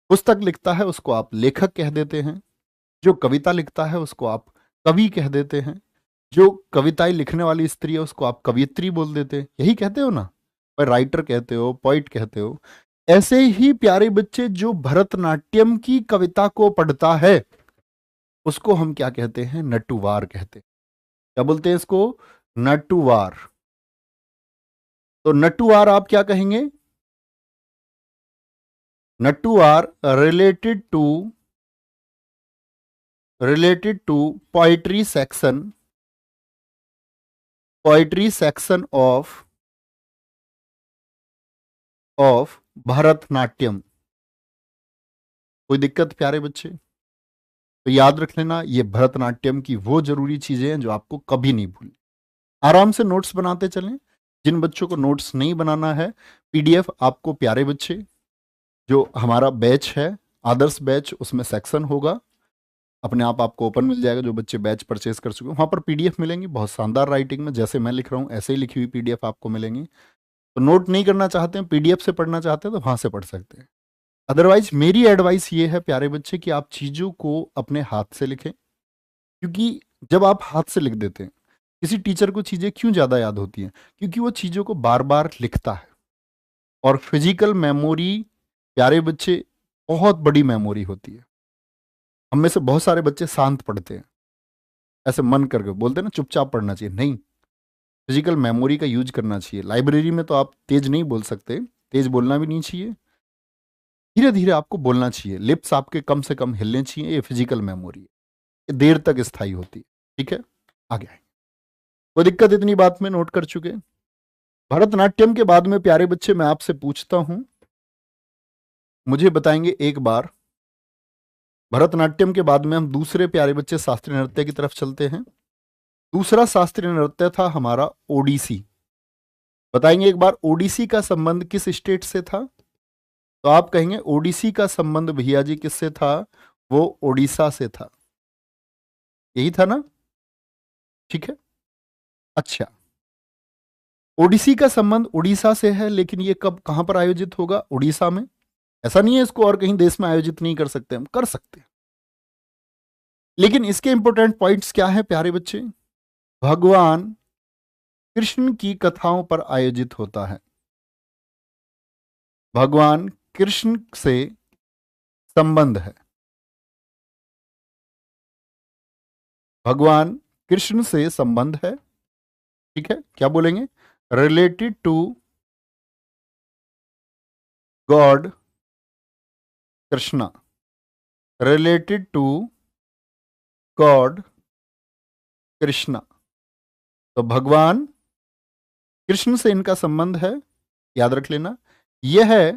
पुस्तक लिखता है उसको आप लेखक कह देते हैं। जो कविता लिखता है उसको आप कवि कह देते हैं। जो कविताएं लिखने वाली स्त्री है उसको आप कवियत्री बोल देते हैं। यही कहते हो ना? और राइटर कहते हो, पोइट कहते हो। ऐसे ही प्यारे बच्चे जो भरतनाट्यम की कविता को पढ़ता है उसको हम क्या कहते हैं? नटुवार कहते हैं। क्या बोलते हैं इसको? नटुवार। तो नटुवार आप क्या कहेंगे? Nattuvar related to poetry section of Bharatanatyam. कोई दिक्कत प्यारे बच्चे? तो याद रख लेना, ये भरतनाट्यम की वो जरूरी चीजें हैं जो आपको कभी नहीं भूलनी। आराम से नोट्स बनाते चलें। जिन बच्चों को नोट्स नहीं बनाना है, पीडीएफ आपको प्यारे बच्चे, जो हमारा बैच है आदर्श बैच, उसमें सेक्शन होगा, अपने आप आपको ओपन मिल जाएगा। जो बच्चे बैच परचेज कर चुके हैं वहां पर पीडीएफ मिलेंगी, बहुत शानदार राइटिंग में, जैसे मैं लिख रहा हूँ ऐसे ही लिखी हुई पीडीएफ आपको मिलेंगी। तो नोट नहीं करना चाहते हैं, पीडीएफ से पढ़ना चाहते हैं तो वहां से पढ़ सकते हैं। अदरवाइज मेरी एडवाइस ये है प्यारे बच्चे कि आप चीजों को अपने हाथ से लिखें, क्योंकि जब आप हाथ से लिख देते हैं, किसी टीचर को चीजें क्यों ज्यादा याद होती हैं? क्योंकि वो चीजों को बार बार लिखता है। और फिजिकल मेमोरी प्यारे बच्चे बहुत बड़ी मेमोरी होती है। हम में से बहुत सारे बच्चे शांत पढ़ते हैं, ऐसे मन करके बोलते हैं ना चुपचाप पढ़ना चाहिए, नहीं, फिजिकल मेमोरी का यूज करना चाहिए। लाइब्रेरी में तो आप तेज नहीं बोल सकते, तेज बोलना भी नहीं चाहिए, धीरे धीरे आपको बोलना चाहिए, लिप्स आपके कम से कम हिलने चाहिए। ये फिजिकल मेमोरी है, ये देर तक स्थायी होती है। ठीक है, आगे आए। कोई दिक्कत? इतनी बात में नोट कर चुके? भरतनाट्यम के बाद में प्यारे बच्चे मैं आपसे पूछता हूं, मुझे बताएंगे एक बार, भरतनाट्यम के बाद में हम दूसरे प्यारे बच्चे शास्त्रीय नृत्य की तरफ चलते हैं। दूसरा शास्त्रीय नृत्य था हमारा ओडिसी। बताएंगे एक बार ओडिसी का संबंध किस स्टेट से था? तो आप कहेंगे ओडिसी का संबंध भैया जी किससे था? वो ओडिशा से था। यही था ना? ठीक है, अच्छा। ओडिसी का संबंध उड़ीसा से है, लेकिन ये कब कहां पर आयोजित होगा? उड़ीसा में। ऐसा नहीं है इसको और कहीं देश में आयोजित नहीं कर सकते, हम कर सकते हैं। लेकिन इसके इंपॉर्टेंट पॉइंट्स क्या है प्यारे बच्चे? भगवान कृष्ण की कथाओं पर आयोजित होता है। भगवान कृष्ण से संबंध है, भगवान कृष्ण से संबंध है। ठीक है, क्या बोलेंगे? Related to God Krishna, related to God Krishna. तो भगवान कृष्ण से इनका संबंध है, याद रख लेना। यह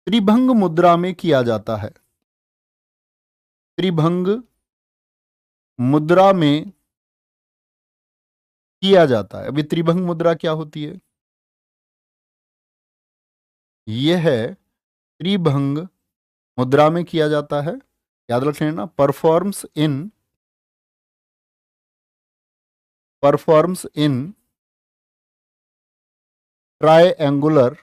त्रिभंग मुद्रा में किया जाता है। त्रिभंग मुद्रा में किया जाता है। अभी त्रिभंग मुद्रा क्या होती है? यह त्रिभंग मुद्रा में किया जाता है, याद रख लेना। परफॉर्म्स इन परफॉर्म्स इन ट्रायंगुलर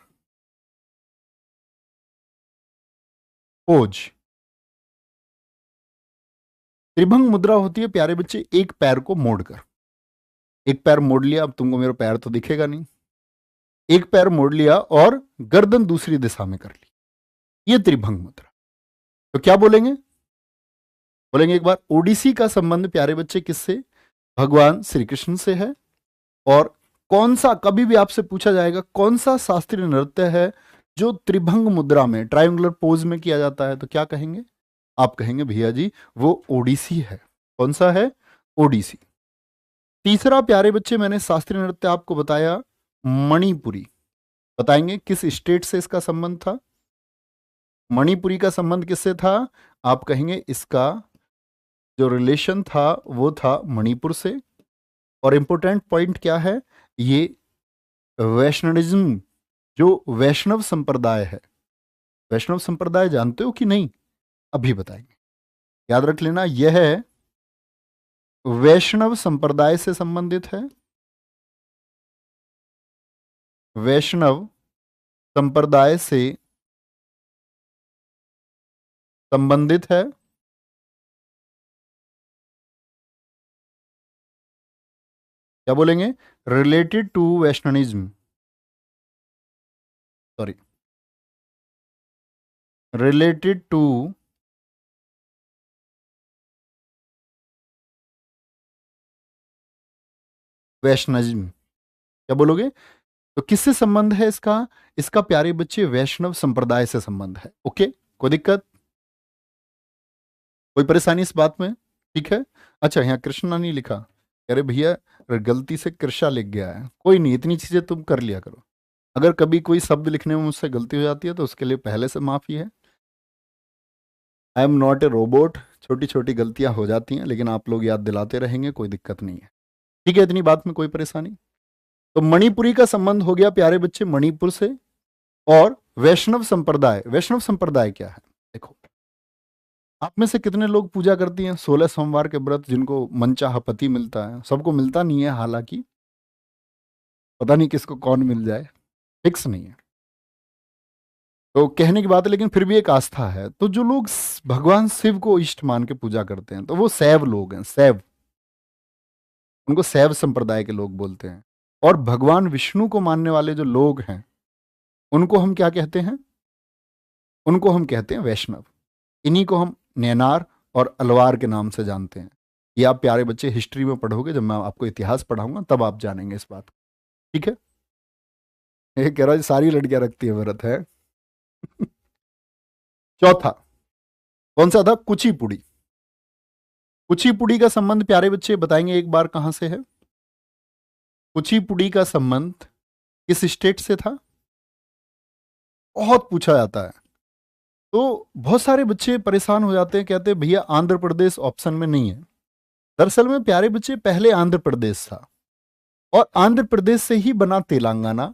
पोज। त्रिभंग मुद्रा होती है प्यारे बच्चे एक पैर को मोड़कर। एक पैर मोड़ लिया, अब तुमको मेरा पैर तो दिखेगा नहीं, एक पैर मोड़ लिया और गर्दन दूसरी दिशा में कर ली, ये त्रिभंग मुद्रा। तो क्या बोलेंगे? बोलेंगे एक बार, ओडिसी का संबंध प्यारे बच्चे किससे? भगवान श्री कृष्ण से है। और कौन सा, कभी भी आपसे पूछा जाएगा कौन सा शास्त्रीय नृत्य है जो त्रिभंग मुद्रा में ट्रायंगुलर पोज में किया जाता है, तो क्या कहेंगे? आप कहेंगे भैया जी वो ओडिसी है। कौन सा है? ओडिसी। तीसरा प्यारे बच्चे मैंने शास्त्रीय नृत्य आपको बताया मणिपुरी। बताएंगे किस स्टेट से इसका संबंध था? मणिपुरी का संबंध किससे था? आप कहेंगे इसका जो रिलेशन था वो था मणिपुर से। और इंपॉर्टेंट पॉइंट क्या है? ये वैष्णविज्म, जो वैष्णव संप्रदाय है, वैष्णव संप्रदाय जानते हो कि नहीं? अभी बताएंगे। याद रख लेना, यह वैष्णव संप्रदाय से संबंधित है। वैष्णव संप्रदाय से संबंधित है। क्या बोलेंगे? Related to Vaishnavism, sorry, related to Vaishnavism. क्या बोलोगे? तो किससे संबंध है इसका? इसका प्यारे बच्चे वैष्णव संप्रदाय से संबंध है। ओके, कोई दिक्कत, कोई परेशानी इस बात में? ठीक है। अच्छा, यहाँ कृष्णा नहीं लिखा, अरे भैया गलती से कृषा लिख गया है, कोई नहीं, इतनी चीजें तुम कर लिया करो। अगर कभी कोई शब्द लिखने में मुझसे गलती हो जाती है तो उसके लिए पहले से माफी है। I am not a robot, छोटी छोटी गलतियां हो जाती हैं, लेकिन आप लोग याद दिलाते रहेंगे, कोई दिक्कत नहीं है। ठीक है, इतनी बात में कोई परेशानी? तो मणिपुरी का संबंध हो गया प्यारे बच्चे मणिपुर से। और वैष्णव संप्रदाय, वैष्णव संप्रदाय क्या है? देखो, आप में से कितने लोग पूजा करती हैं 16 सोमवार के व्रत, जिनको मनचाहा पति मिलता है? सबको मिलता नहीं है, हालांकि पता नहीं किसको कौन मिल जाए, फिक्स नहीं है। तो कहने की बात है, लेकिन फिर भी एक आस्था है। तो जो लोग भगवान शिव को इष्ट मान के पूजा करते हैं, तो वो शैव लोग हैं, शैव, उनको शैव संप्रदाय के लोग बोलते हैं। और भगवान विष्णु को मानने वाले जो लोग हैं, उनको हम क्या कहते हैं? उनको हम कहते हैं वैष्णव। इन्हीं को हम नैनार और अलवार के नाम से जानते हैं। ये आप प्यारे बच्चे हिस्ट्री में पढ़ोगे, जब मैं आपको इतिहास पढ़ाऊंगा तब आप जानेंगे इस बात को। ठीक है। ये कह रहा है सारी लड़कियां रखती है व्रत है। चौथा कौन सा था? कुचिपुड़ी। कुचिपुड़ी का संबंध प्यारे बच्चे बताएंगे एक बार कहां से है? कुचिपुड़ी का संबंध किस स्टेट से था? बहुत पूछा जाता है। तो बहुत सारे बच्चे परेशान हो जाते हैं, कहते हैं भैया आंध्र प्रदेश ऑप्शन में नहीं है। दरअसल में प्यारे बच्चे पहले आंध्र प्रदेश था, और आंध्र प्रदेश से ही बना तेलंगाना।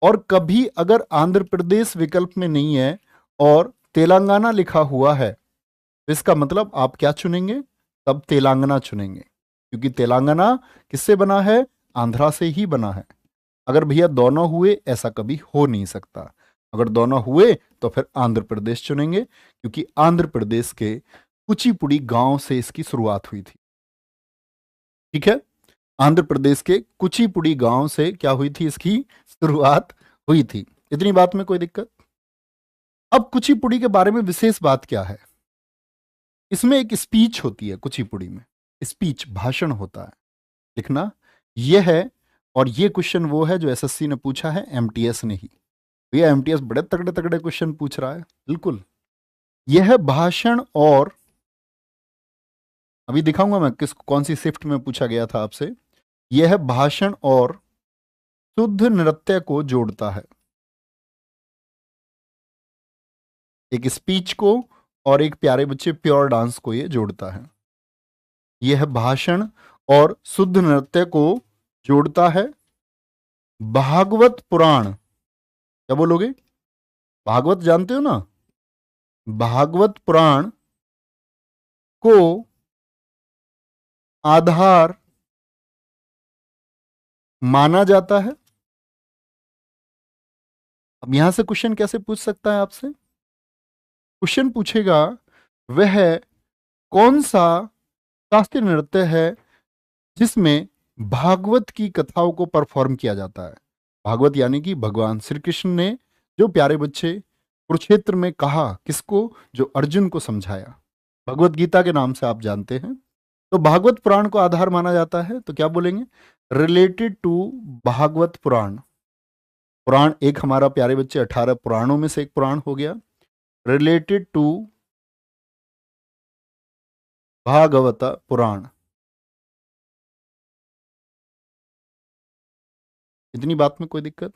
और कभी अगर आंध्र प्रदेश विकल्प में नहीं है और तेलंगाना लिखा हुआ है, तो इसका मतलब आप क्या चुनेंगे? तब तेलंगाना चुनेंगे, क्योंकि तेलंगाना किससे बना है? आंध्रा से ही बना है। अगर भैया दोनों हुए, ऐसा कभी हो नहीं सकता। अगर दोनों हुए तो फिर आंध्र प्रदेश चुनेंगे, क्योंकि आंध्र प्रदेश के कुचिपुड़ी गांव से इसकी शुरुआत हुई थी। ठीक है, आंध्र प्रदेश के कुचिपुड़ी गांव से क्या हुई थी? इसकी शुरुआत हुई थी। इतनी बात में कोई दिक्कत? अब कुचिपुड़ी के बारे में विशेष बात क्या है? इसमें एक स्पीच होती है कुचिपुड़ी में, स्पीच, भाषण होता है। लिखना यह है, और ये क्वेश्चन वो है जो एसएससी ने पूछा है, एमटीएस ने ही। भैया एमटीएस बड़े तगड़े तगड़े क्वेश्चन पूछ रहा है, बिल्कुल। यह भाषण, और अभी दिखाऊंगा मैं किस कौन सी शिफ्ट में पूछा गया था आपसे। यह भाषण और शुद्ध नृत्य को जोड़ता है। एक स्पीच को और एक प्यारे बच्चे प्योर डांस को ये जोड़ता है। यह भाषण और शुद्ध नृत्य को जोड़ता है। भागवत पुराण, क्या बोलोगे? भागवत जानते हो ना? भागवत पुराण को आधार माना जाता है? अब यहां से क्वेश्चन कैसे पूछ सकता है आपसे? क्वेश्चन पूछेगा वह कौन सा शास्त्रीय नृत्य है जिसमें भागवत की कथाओं को परफॉर्म किया जाता है। भागवत यानी कि भगवान श्री कृष्ण ने जो प्यारे बच्चे कुरुक्षेत्र में कहा, किसको? जो अर्जुन को समझाया, भगवत गीता के नाम से आप जानते हैं। तो भागवत पुराण को आधार माना जाता है, तो क्या बोलेंगे? रिलेटेड टू भागवत पुराण। पुराण एक हमारा प्यारे बच्चे 18 पुराणों में से एक पुराण हो गया। रिलेटेड टू भागवत पुराण, इतनी बात में कोई दिक्कत?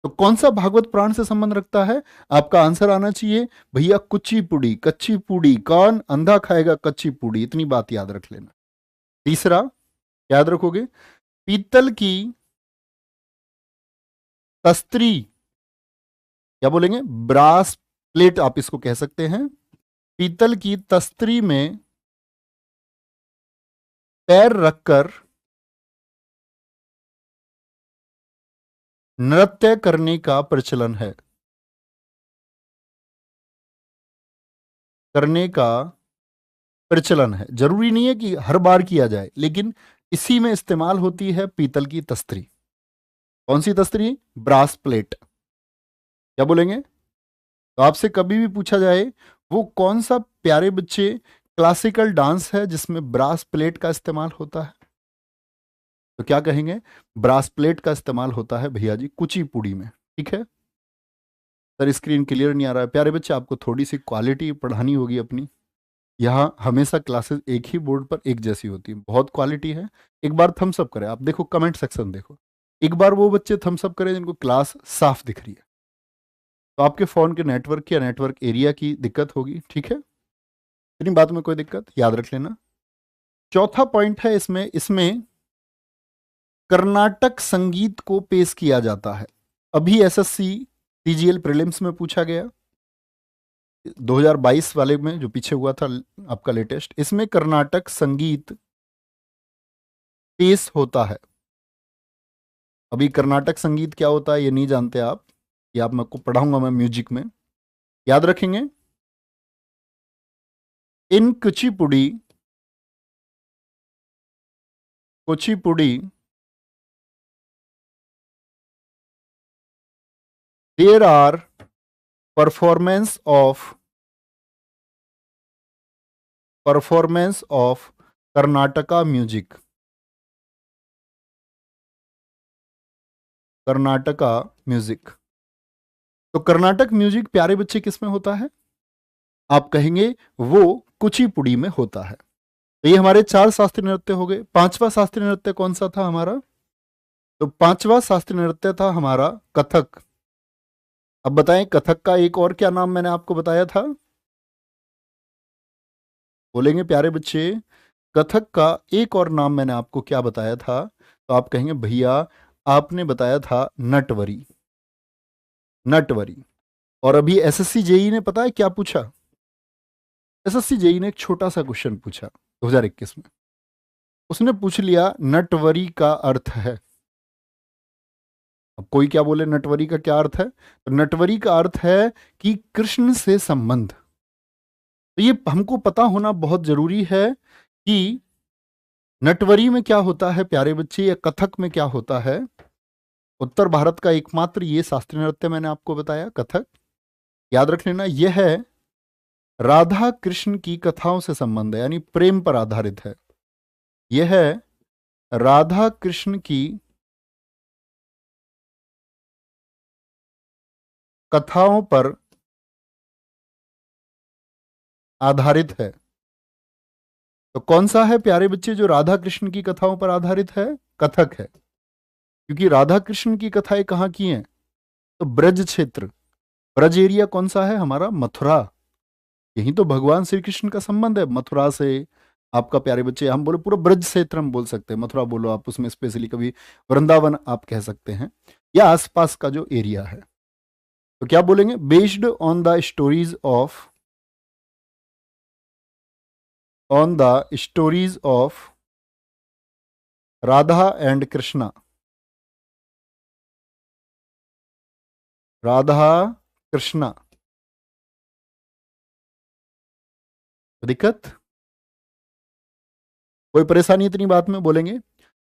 तो कौन सा भागवत पुराण से संबंध रखता है? आपका आंसर आना चाहिए भैया कुचिपुड़ी। कच्ची पूड़ी, कौन अंधा खाएगा कच्ची पूड़ी, इतनी बात याद रख लेना। तीसरा याद रखोगे, पीतल की तस्त्री, क्या बोलेंगे? ब्रास प्लेट आप इसको कह सकते हैं। पीतल की तस्त्री में पैर रखकर नृत्य करने का प्रचलन है। करने का प्रचलन है, जरूरी नहीं है कि हर बार किया जाए, लेकिन इसी में इस्तेमाल होती है पीतल की तस्त्री। कौन सी तस्त्री? Brass plate. क्या बोलेंगे? तो आपसे कभी भी पूछा जाए वो कौन सा प्यारे बच्चे क्लासिकल डांस है जिसमें ब्रास प्लेट का इस्तेमाल होता है, तो क्या कहेंगे? ब्रास प्लेट का इस्तेमाल होता है भैया जी कुचिपुड़ी में। ठीक है सर, स्क्रीन क्लियर नहीं आ रहा है। प्यारे बच्चे, आपको थोड़ी सी क्वालिटी बढ़ानी होगी अपनी। यहाँ हमेशा क्लासेस एक ही बोर्ड पर एक जैसी होती है, बहुत क्वालिटी है। एक बार थम्स अप करें, आप देखो कमेंट सेक्शन देखो, एक बार वो बच्चे थम्स अप करें जिनको क्लास साफ दिख रही है। तो आपके फोन के नेटवर्क या नेटवर्क एरिया की दिक्कत होगी। ठीक है, इतनी बात में कोई दिक्कत, याद रख लेना। चौथा पॉइंट है इसमें इसमें कर्नाटक संगीत को पेश किया जाता है। अभी एसएससी टीजीएल प्रीलिम्स में पूछा गया 2022 वाले में, जो पीछे हुआ था आपका लेटेस्ट, इसमें कर्नाटक संगीत पेश होता है। अभी कर्नाटक संगीत क्या होता है ये नहीं जानते आप, ये आप मैं को पढ़ाऊंगा मैं म्यूजिक में, याद रखेंगे। In Kuchipudi Kuchipudi there are performance of Karnataka music. Karnataka music, तो कर्नाटक म्यूजिक प्यारे बच्चे किस में होता है? आप कहेंगे वो कुचिपुड़ी में होता है। तो ये हमारे 4 शास्त्रीय नृत्य हो गए। पांचवा शास्त्रीय नृत्य कौन सा था हमारा? तो पांचवा शास्त्रीय नृत्य था हमारा कथक। अब बताएं कथक का एक और क्या नाम मैंने आपको बताया था? बोलेंगे प्यारे बच्चे, कथक का एक और नाम मैंने आपको क्या बताया था? तो आप कहेंगे भैया आपने बताया था नटवरी। नटवरी। और अभी एसएससी जेई ने पता है क्या पूछा? एसएससी जेई ने एक छोटा सा क्वेश्चन पूछा 2021 में, उसने पूछ लिया नटवरी का अर्थ है। अब कोई क्या बोले नटवरी का क्या अर्थ है? तो नटवरी का अर्थ है कि कृष्ण से संबंध। तो ये हमको पता होना बहुत जरूरी है कि नटवरी में क्या होता है प्यारे बच्चे, या कथक में क्या होता है। उत्तर भारत का एकमात्र ये शास्त्रीय नृत्य मैंने आपको बताया कथक, याद रख लेना। यह है राधा कृष्ण की कथाओं से संबंध है, यानी प्रेम पर आधारित है। यह है राधा कृष्ण की कथाओं पर आधारित है। तो कौन सा है प्यारे बच्चे जो राधा कृष्ण की कथाओं पर आधारित है? कथक है, क्योंकि राधा कृष्ण की कथाएं कहाँ की हैं? तो ब्रज क्षेत्र। ब्रज एरिया कौन सा है हमारा? मथुरा। यही तो भगवान श्री कृष्ण का संबंध है मथुरा से। आपका प्यारे बच्चे, हम बोले पूरा ब्रज क्षेत्र हम बोल सकते हैं, मथुरा बोलो आप, उसमें स्पेशली कभी वृंदावन आप कह सकते हैं, या आसपास का जो एरिया है। तो क्या बोलेंगे? Based on the stories of Radha and Krishna. Radha Krishna. दिक्कत? कोई परेशानी इतनी बात में बोलेंगे?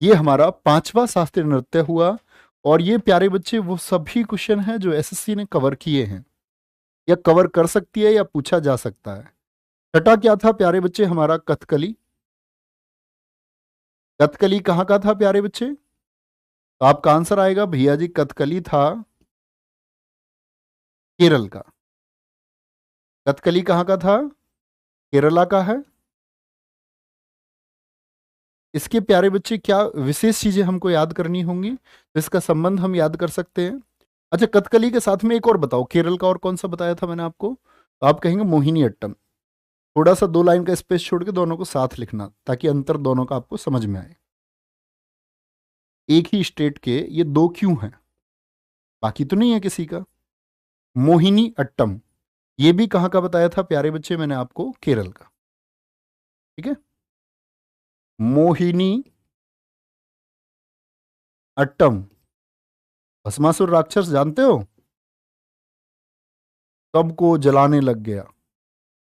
ये हमारा पांचवा शास्त्रीय नृत्य हुआ। और ये प्यारे बच्चे वो सभी क्वेश्चन हैं जो एसएससी ने कवर किए हैं या कवर कर सकती है या पूछा जा सकता है। छठा क्या था प्यारे बच्चे हमारा? कथकली। कथकली कहाँ का था प्यारे बच्चे? तो आपका आंसर आएगा भैया जी, कथकली था केरल का। कथकली कहाँ का था? केरला का है। इसके प्यारे बच्चे क्या विशेष चीजें हमको याद करनी होंगी तो इसका संबंध हम याद कर सकते हैं। अच्छा, कथकली के साथ में एक और बताओ, केरल का और कौन सा बताया था मैंने आपको? तो आप कहेंगे मोहिनी अट्टम। थोड़ा सा 2 लाइन का स्पेस छोड़ के दोनों को साथ लिखना ताकि अंतर दोनों का आपको समझ में आए। एक ही स्टेट के ये दो क्यों हैं, बाकी तो नहीं है किसी का। मोहिनी अट्टम ये भी कहाँ का बताया था प्यारे बच्चे मैंने आपको? केरल का। ठीक है, मोहिनी अट्टम। भस्मासुर राक्षस जानते हो? सबको जलाने लग गया।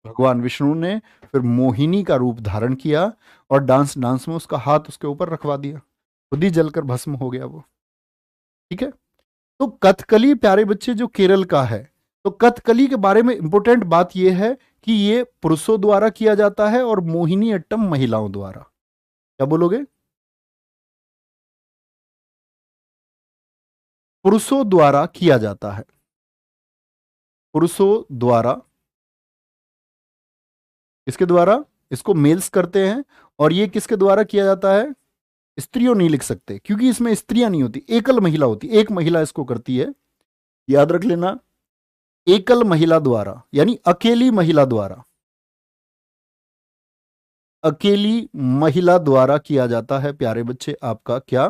भगवान विष्णु ने फिर मोहिनी का रूप धारण किया और डांस डांस में उसका हाथ उसके ऊपर रखवा दिया, खुद ही जलकर भस्म हो गया वो। ठीक है, तो कथकली प्यारे बच्चे जो केरल का है, तो कथकली के बारे में इंपॉर्टेंट बात यह है कि ये पुरुषों द्वारा किया जाता है और मोहिनी अट्टम महिलाओं द्वारा। क्या बोलोगे? पुरुषों द्वारा किया जाता है, पुरुषों द्वारा। किसके द्वारा? इसको मेल्स करते हैं। और ये किसके द्वारा किया जाता है? स्त्रियों नहीं लिख सकते क्योंकि इसमें स्त्रियां नहीं होती, एकल महिला होती, एक महिला इसको करती है। याद रख लेना, एकल महिला द्वारा यानी अकेली महिला द्वारा, अकेली महिला द्वारा किया जाता है प्यारे बच्चे आपका क्या?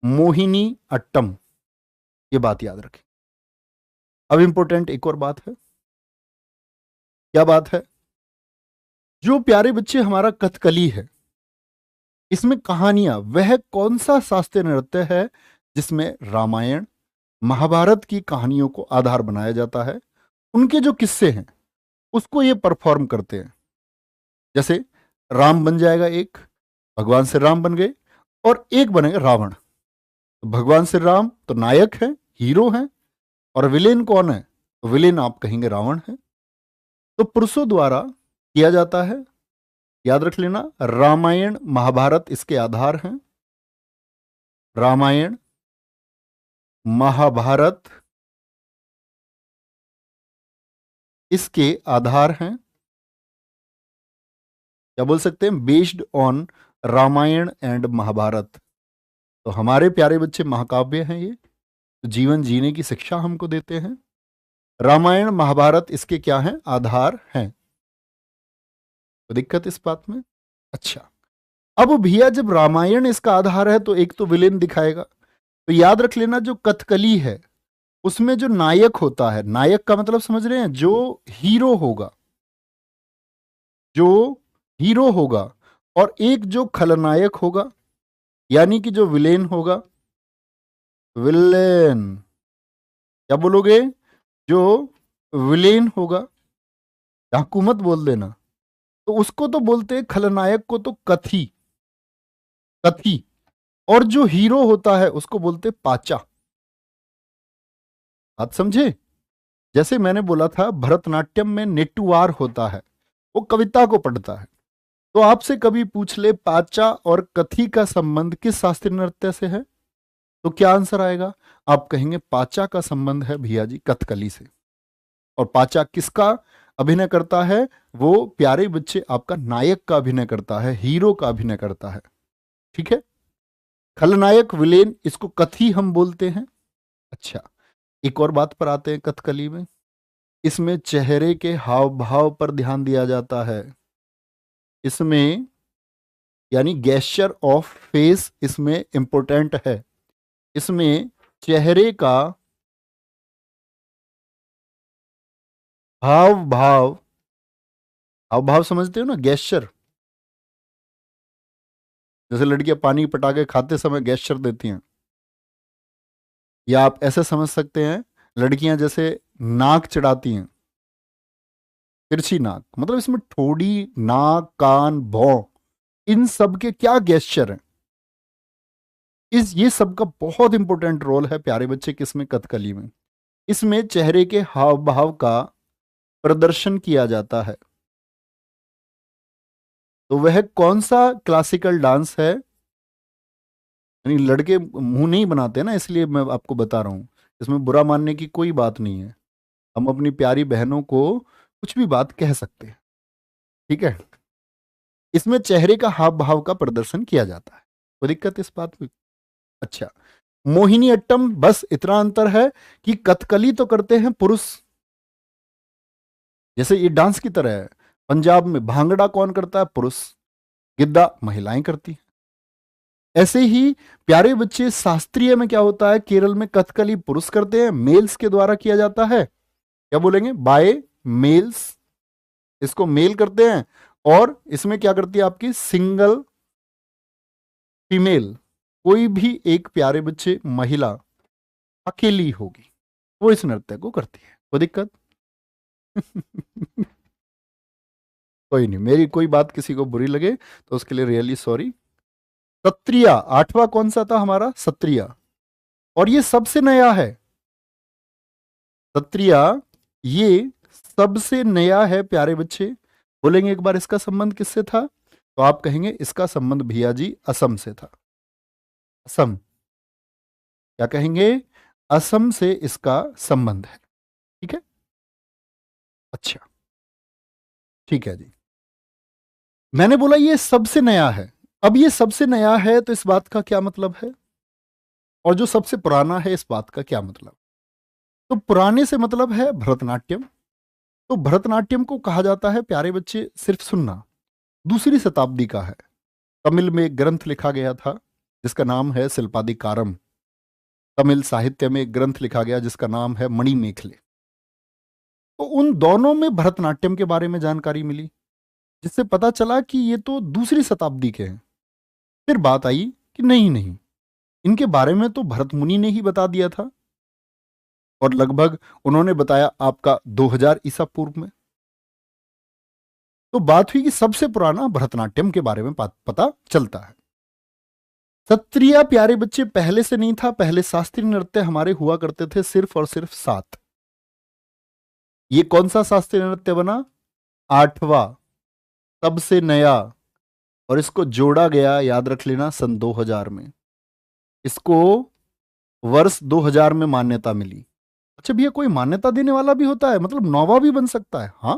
मोहिनी अट्टम। ये बात याद रखें। अब इंपॉर्टेंट एक और बात है। क्या बात है? जो प्यारे बच्चे हमारा कथकली है, इसमें कहानियां, वह कौन सा शास्त्रीय नृत्य है जिसमें रामायण महाभारत की कहानियों को आधार बनाया जाता है? उनके जो किस्से हैं उसको ये परफॉर्म करते हैं। जैसे राम बन जाएगा एक, भगवान श्री राम बन गए, और एक बनेगा रावण। तो भगवान श्री राम तो नायक है, हीरो हैं, और विलेन कौन है? तो विलेन आप कहेंगे रावण है। तो पुरुषों द्वारा किया जाता है। याद रख लेना, रामायण महाभारत इसके आधार हैं। रामायण महाभारत इसके आधार हैं। क्या बोल सकते हैं? Based on Ramayan and Mahabharat. तो हमारे प्यारे बच्चे महाकाव्य हैं ये, तो जीवन जीने की शिक्षा हमको देते हैं। रामायण महाभारत इसके क्या हैं? आधार हैं। तो दिक्कत इस बात में? अच्छा, अब भैया जब रामायण इसका आधार है तो एक तो विलेन दिखाएगा। तो याद रख लेना, जो कथकली है उसमें जो नायक होता है, नायक का मतलब समझ रहे हैं, जो हीरो होगा, जो हीरो होगा, और एक जो खलनायक होगा यानी कि जो विलेन होगा। विलेन, क्या बोलोगे? जो विलेन होगा, हुकूमत बोल देना, तो उसको तो बोलते हैं, खलनायक को तो कथी, कथी। और जो हीरो होता है उसको बोलते पाचा। बात समझे? जैसे मैंने बोला था भरतनाट्यम में नेटुआर होता है, वो कविता को पढ़ता है। तो आपसे कभी पूछ ले पाचा और कथी का संबंध किस शास्त्रीय नृत्य से है, तो क्या आंसर आएगा? आप कहेंगे पाचा का संबंध है भैया जी कथकली से। और पाचा किसका अभिनय करता है? वो प्यारे बच्चे आपका नायक का अभिनय करता है, हीरो का अभिनय करता है। ठीक है, खलनायक विलेन इसको कथी हम बोलते हैं। अच्छा, एक और बात पर आते हैं कथकली में। इसमें चेहरे के हाव भाव पर ध्यान दिया जाता है। इसमें यानी गेस्चर ऑफ फेस इसमें इंपॉर्टेंट है। इसमें चेहरे का हाव भाव, हाव भाव समझते हो ना, गेस्चर। जैसे लड़कियां पानी पटाखे खाते समय गेस्चर देती हैं, या आप ऐसे समझ सकते हैं लड़कियां जैसे नाक चढ़ाती हैं, तिरछी नाक, मतलब इसमें ठोड़ी, नाक, कान, भौं, इन सब के क्या गेस्चर हैं, इस ये सब का बहुत इंपॉर्टेंट रोल है प्यारे बच्चे किसमें, कथकली में। इसमें चेहरे के हाव भाव का प्रदर्शन किया जाता है। तो वह कौन सा क्लासिकल डांस है, यानी लड़के मुंह नहीं बनाते ना, इसलिए मैं आपको बता रहा हूं, इसमें बुरा मानने की कोई बात नहीं है, हम अपनी प्यारी बहनों को कुछ भी बात कह सकते हैं, ठीक है। इसमें चेहरे का हाव भाव का प्रदर्शन किया जाता है, कोई दिक्कत इस बात में? अच्छा, मोहिनी अट्टम, बस इतना अंतर है कि कथकली तो करते हैं पुरुष, जैसे ये डांस की तरह है। पंजाब में भांगड़ा कौन करता है, पुरुष, गिद्दा महिलाएं करती हैं। ऐसे ही प्यारे बच्चे शास्त्रीय में क्या होता है, केरल में कथकली पुरुष करते हैं, मेल्स के द्वारा किया जाता है, क्या बोलेंगे, बाय मेल्स, इसको मेल करते हैं। और इसमें क्या करती है आपकी सिंगल फीमेल, कोई भी एक प्यारे बच्चे महिला अकेली होगी, वो इस नृत्य को करती है, कोई दिक्कत? कोई नहीं, मेरी कोई बात किसी को बुरी लगे तो उसके लिए रियली सॉरी। सत्रिया, आठवां कौन सा था हमारा, सत्रिया, और ये सबसे नया है, सत्रिया ये सबसे नया है प्यारे बच्चे। बोलेंगे एक बार इसका संबंध किससे था, तो आप कहेंगे इसका संबंध भैया जी असम से था, असम, क्या कहेंगे, असम से इसका संबंध है, ठीक है। अच्छा, ठीक है जी, मैंने बोला ये सबसे नया है। अब ये सबसे नया है तो इस बात का क्या मतलब है, और जो सबसे पुराना है इस बात का क्या मतलब? तो पुराने से मतलब है भरतनाट्यम। तो भरतनाट्यम को कहा जाता है प्यारे बच्चे, सिर्फ सुनना, दूसरी शताब्दी का है। तमिल में एक ग्रंथ लिखा गया था जिसका नाम है शिल्पादिकारम, तमिल साहित्य में एक ग्रंथ लिखा गया जिसका नाम है मणिमेखले। तो उन दोनों में भरतनाट्यम के बारे में जानकारी मिली, जिससे पता चला कि ये तो दूसरी शताब्दी के हैं। फिर बात आई कि नहीं नहीं, इनके बारे में तो भरत मुनि ने ही बता दिया था, और लगभग उन्होंने बताया आपका 2000 ईसा पूर्व में। तो बात हुई कि सबसे पुराना भरतनाट्यम के बारे में पता चलता है। सत्रिया प्यारे बच्चे पहले से नहीं था, पहले शास्त्रीय नृत्य हमारे हुआ करते थे सिर्फ और सिर्फ 7। ये कौन सा शास्त्रीय नृत्य बना, 8वां, सबसे नया, और इसको जोड़ा गया, याद रख लेना, सन 2000 में। इसको वर्ष 2000 में मान्यता मिली। अच्छा भैया, कोई मान्यता देने वाला भी होता है, मतलब नौवा भी बन सकता है? हाँ,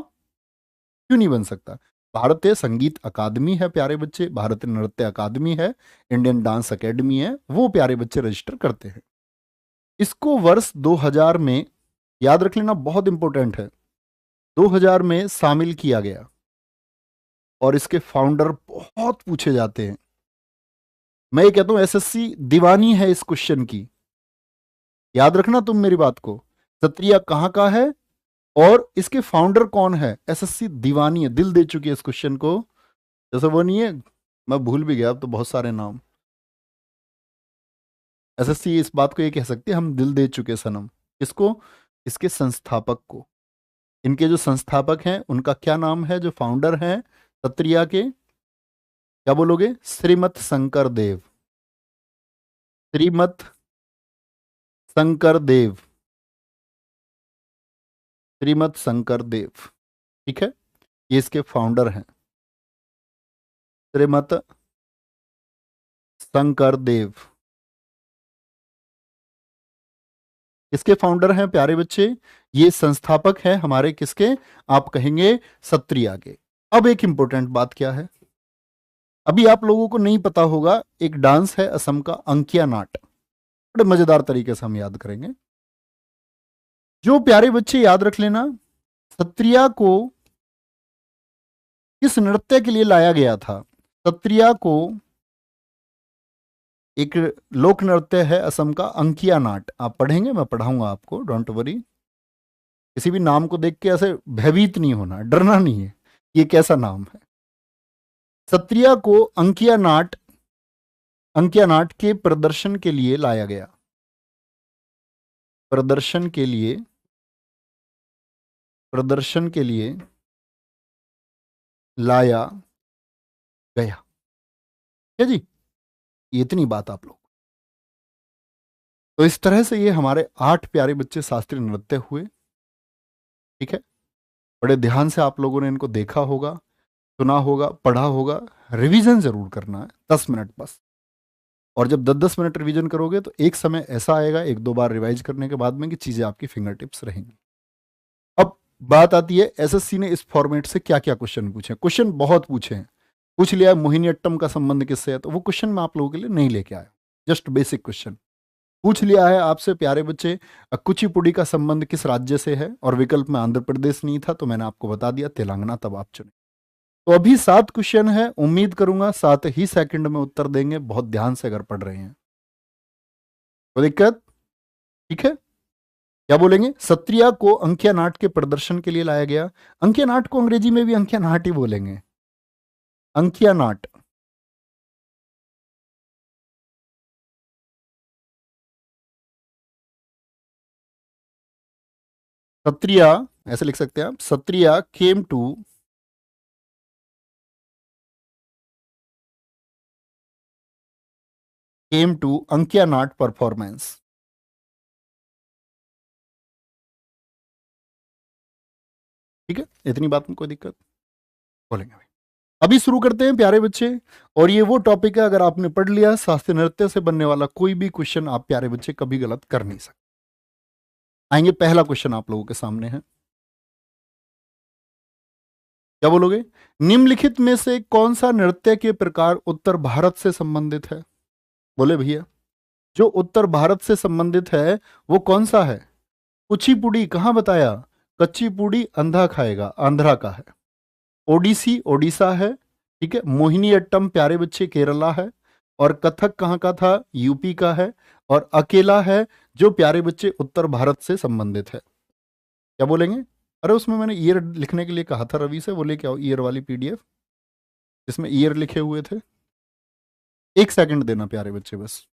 क्यों नहीं बन सकता। भारतीय संगीत अकादमी है प्यारे बच्चे, भारतीय नृत्य अकादमी है, इंडियन डांस अकेडमी है, वो प्यारे बच्चे रजिस्टर करते हैं। इसको वर्ष 2000 में, याद रख लेना, बहुत इंपॉर्टेंट है, 2000 में शामिल किया गया, और इसके फाउंडर बहुत पूछे जाते हैं। मैं ये कहता हूं एसएससी दीवानी है इस क्वेश्चन की, याद रखना तुम मेरी बात को। सत्रिया कहां का है और इसके फाउंडर कौन है, एसएससी दीवानी है, दिल दे चुकी है इस क्वेश्चन को। जैसे वो नहीं है, मैं भूल भी गया अब तो बहुत सारे नाम। एसएससी इस बात को ये कह सकती है, हम दिल दे चुके सनम। इसको, इसके संस्थापक को, इनके जो संस्थापक हैं उनका क्या नाम है, जो फाउंडर हैं सत्रिया के, क्या बोलोगे, श्रीमत शंकर देव, श्रीमत शंकर देव, श्रीमत शंकर देव, ठीक है, ये इसके फाउंडर हैं, श्रीमत शंकर देव, इसके फाउंडर हैं प्यारे बच्चे, ये संस्थापक हैं हमारे किसके, आप कहेंगे सत्रिया के। अब एक इंपॉर्टेंट बात क्या है, अभी आप लोगों को नहीं पता होगा, एक डांस है असम का, अंकिया नाट, बड़े मजेदार तरीके से हम याद करेंगे। जो प्यारे बच्चे याद रख लेना, सत्रिया को किस नृत्य के लिए लाया गया था, सत्रिया को एक लोक नृत्य है असम का, अंकिया नाट, आप पढ़ेंगे, मैं पढ़ाऊंगा आपको, डोंट वरी। किसी भी नाम को देख के ऐसे भयभीत नहीं होना, डरना नहीं है, ये कैसा नाम है। सत्रिया को अंकिया नाट के प्रदर्शन के लिए लाया गया। प्रदर्शन के लिए लाया गया। क्या जी, ये इतनी बात आप लोग। तो इस तरह से ये हमारे 8 प्यारे बच्चे शास्त्रीय नृत्य हुए। ठीक है, बड़े ध्यान से आप लोगों ने इनको देखा होगा, सुना होगा, पढ़ा होगा। रिवीजन जरूर करना है 10 मिनट बस। और जब 10-10 मिनट रिवीजन करोगे तो एक समय ऐसा आएगा, 1-2 बार रिवाइज करने के बाद में, कि चीजें आपकी फिंगर टिप्स रहेंगी। अब बात आती है एसएससी ने इस फॉर्मेट से क्या क्या क्वेश्चन पूछे। क्वेश्चन बहुत पूछे हैं। पूछ लिया मोहिनीअट्टम का संबंध किससे है, तो वो क्वेश्चन मैं आप लोगों के लिए नहीं लेके आया, जस्ट बेसिक क्वेश्चन। पूछ लिया है आपसे प्यारे बच्चे, कुचिपुड़ी का संबंध किस राज्य से है, और विकल्प में आंध्र प्रदेश नहीं था तो मैंने आपको बता दिया तेलंगाना, तब आप चुने। तो अभी 7 क्वेश्चन है, उम्मीद करूंगा 7 ही सेकंड में उत्तर देंगे, बहुत ध्यान से अगर पढ़ रहे हैं। कोई दिक्कत? ठीक है, क्या बोलेंगे? सत्रिया को अंकिया नाट के प्रदर्शन के लिए लाया गया। अंकिया नाट को अंग्रेजी में भी अंकिया नाट ही बोलेंगे, अंकिया नाट। सत्रिया ऐसे लिख सकते हैं आप, Sattriya came to Ankiya Naat performance. ठीक है, इतनी बात में कोई दिक्कत? बोलेंगे भाई। अभी शुरू करते हैं प्यारे बच्चे। और ये वो टॉपिक है, अगर आपने पढ़ लिया, शास्त्रीय नृत्य से बनने वाला कोई भी क्वेश्चन आप प्यारे बच्चे कभी गलत कर नहीं सकते। आएंगे, पहला क्वेश्चन आप लोगों के सामने है। क्या बोलोगे? निम्नलिखित में से कौन सा नृत्य के प्रकार उत्तर भारत से संबंधित है? बोले भैया, जो उत्तर भारत से संबंधित है वो कौन सा है? कुचिपुड़ी कहां बताया? कच्चीपुड़ी अंधा खाएगा, आंध्रा का है। ओडिसी ओडिशा है। ठीक है, मोहिनीअट्टम प्यारे बच्चे केरला है। और कथक कहाँ का था? यूपी का है। और अकेला है जो प्यारे बच्चे उत्तर भारत से संबंधित है। क्या बोलेंगे? अरे उसमें मैंने ईयर लिखने के लिए कहा था रवि से, वो लेके आओ ईयर वाली पीडीएफ जिसमें ईयर लिखे हुए थे। 1 सेकंड देना प्यारे बच्चे बस।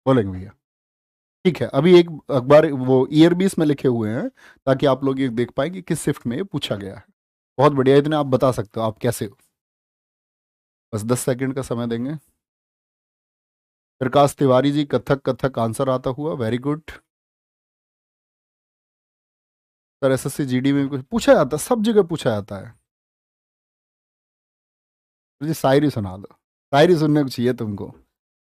बोलेंगे भैया? ठीक है, अभी एक अखबार वो ईयर भी इसमें लिखे हुए हैं, ताकि आप लोग ये देख पाए कि किस शिफ्ट में ये पूछा गया है। बहुत बढ़िया, इतने आप बता सकते हो आप कैसे हो। बस 10 सेकंड का समय देंगे। प्रकाश तिवारी जी, कथक कथक आंसर आता हुआ, very good sir. SSC GD में भी कुछ पूछा जाता है, सब जगह पूछा जाता है। तो जी शायरी सुना दो, शायरी सुनने को चाहिए तुमको।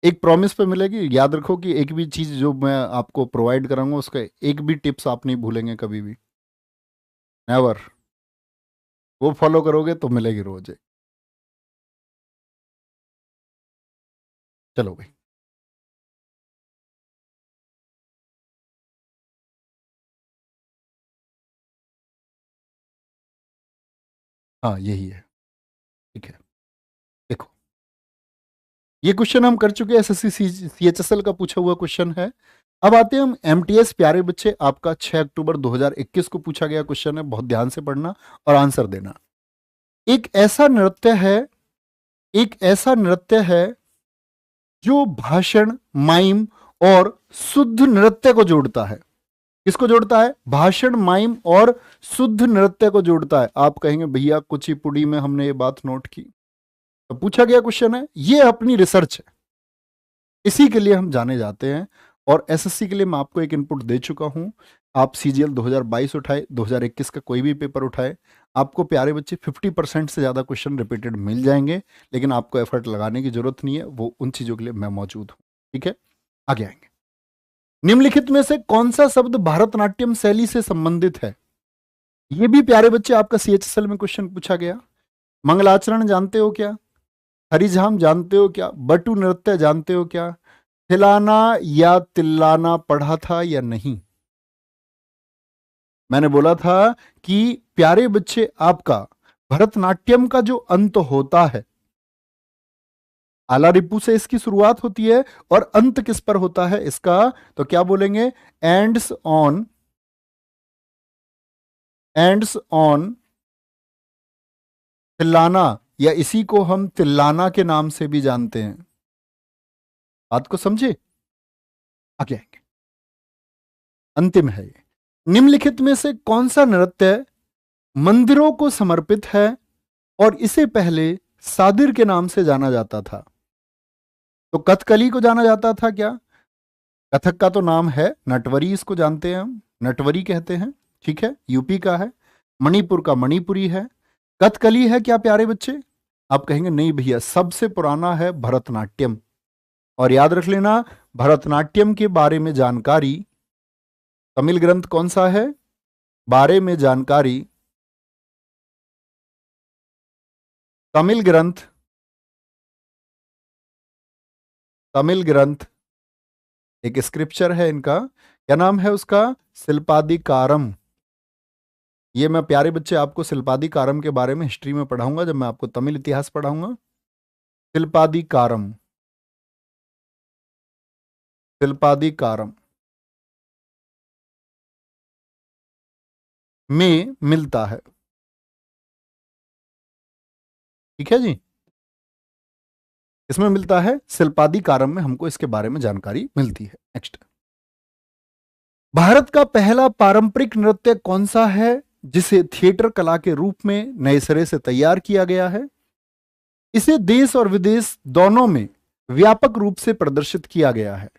एक प्रॉमिस पे मिलेगी, याद रखो कि एक भी चीज जो मैं आपको प्रोवाइड कराऊंगा उसका एक भी टिप्स आप नहीं भूलेंगे कभी भी, नेवर। वो फॉलो करोगे तो मिलेगी रोज। चलो भाई। हाँ यही है। ठीक है, देखो ये क्वेश्चन हम कर चुके हैं, एसएससी सीएचएसएल का पूछा हुआ क्वेश्चन है। अब आते हैं हम एमटीएस प्यारे बच्चे, आपका 6 अक्टूबर 2021 को पूछा गया क्वेश्चन है, बहुत ध्यान से पढ़ना और आंसर देना। एक ऐसा नृत्य है, एक ऐसा नृत्य है जो भाषण, माइम और शुद्ध नृत्य को जोड़ता है। किसको जोड़ता है? भाषण, माइम और शुद्ध नृत्य को जोड़ता है। आप कहेंगे भैया कुचिपुड़ी में हमने ये बात नोट की, तो पूछा गया क्वेश्चन है, ये अपनी रिसर्च है, इसी के लिए हम जाने जाते हैं। और एसएससी के लिए मैं आपको एक इनपुट दे चुका हूं। आप सीजीएल 2022 उठाए, 2021 का कोई भी पेपर उठाए, आपको प्यारे बच्चे 50% से ज़्यादा क्वेश्चन रिपीटेड मिल जाएंगे, लेकिन आपको एफर्ट लगाने की जरूरत नहीं है, वो उन चीज़ों के लिए मैं मौजूद हूँ। ठीक है, आगे आएंगे। निम्नलिखित में से कौन सा शब्द भारतनाट्यम शैली से संबंधित है? ये भी प्यारे बच्चे आपका सीएचएसएल में क्वेश्चन पूछा गया। मंगलाचरण जानते हो क्या? हरिझाम जानते हो क्या? बटू नृत्य जानते हो क्या? थिलाना या तिल्लाना पढ़ा था या नहीं? मैंने बोला था कि प्यारे बच्चे आपका भरतनाट्यम का जो अंत होता है, आला रिपू से इसकी शुरुआत होती है और अंत किस पर होता है इसका? तो क्या बोलेंगे? एंड्स ऑन तिल्लाना, या इसी को हम तिल्लाना के नाम से भी जानते हैं। बात को समझे? आगे आएंगे। अंतिम है ये। निम्नलिखित में से कौन सा नृत्य मंदिरों को समर्पित है और इसे पहले सादिर के नाम से जाना जाता था? तो कथकली को जाना जाता था क्या? कथक का तो नाम है नटवरी, इसको जानते हैं हम, नटवरी कहते हैं, ठीक है, यूपी का है। मणिपुर का मणिपुरी है। कथकली है क्या प्यारे बच्चे? आप कहेंगे नहीं भैया, सबसे पुराना है भरतनाट्यम। और याद रख लेना, भरतनाट्यम के बारे में जानकारी, तमिल ग्रंथ कौन सा है बारे में जानकारी? तमिल ग्रंथ, तमिल ग्रंथ एक स्क्रिप्चर है इनका, क्या नाम है उसका? शिल्पादिकारम। ये मैं प्यारे बच्चे आपको शिल्पादिकारम के बारे में हिस्ट्री में पढ़ाऊंगा, जब मैं आपको तमिल इतिहास पढ़ाऊंगा। शिल्पादिकारम, शिल्पादिकारम में मिलता है, ठीक है जी, इसमें मिलता है, शिल्पादिकारम में हमको इसके बारे में जानकारी मिलती है। नेक्स्ट, भारत का पहला पारंपरिक नृत्य कौन सा है जिसे थिएटर कला के रूप में नए सिरे से तैयार किया गया है? इसे देश और विदेश दोनों में व्यापक रूप से प्रदर्शित किया गया है।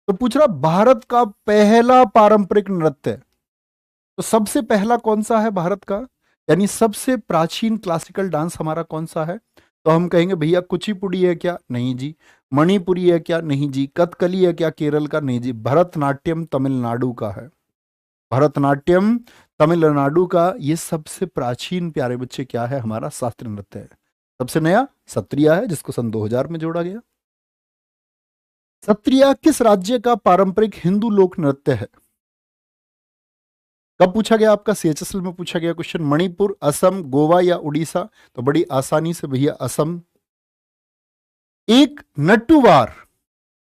तो पूछ रहा भारत का पहला पारंपरिक नृत्य, तो सबसे पहला कौन सा है भारत का, यानी सबसे प्राचीन क्लासिकल डांस हमारा कौन सा है? तो हम कहेंगे भैया कुचिपुड़ी है क्या? नहीं जी। मणिपुरी है क्या? नहीं जी। कथकली है क्या केरल का? नहीं जी। भरतनाट्यम तमिलनाडु का है। भरतनाट्यम तमिलनाडु का ये सबसे प्राचीन प्यारे बच्चे क्या है? हमारा शास्त्रीय नृत्य है। सबसे नया सत्रिया है, जिसको सन 2000 में जोड़ा गया। सत्रिया किस राज्य का पारंपरिक हिंदू लोक नृत्य है? कब पूछा गया आपका? सीएचएसएल में पूछा गया क्वेश्चन। मणिपुर, असम, गोवा या उड़ीसा? तो बड़ी आसानी से भैया असम। एक नट्टूवार,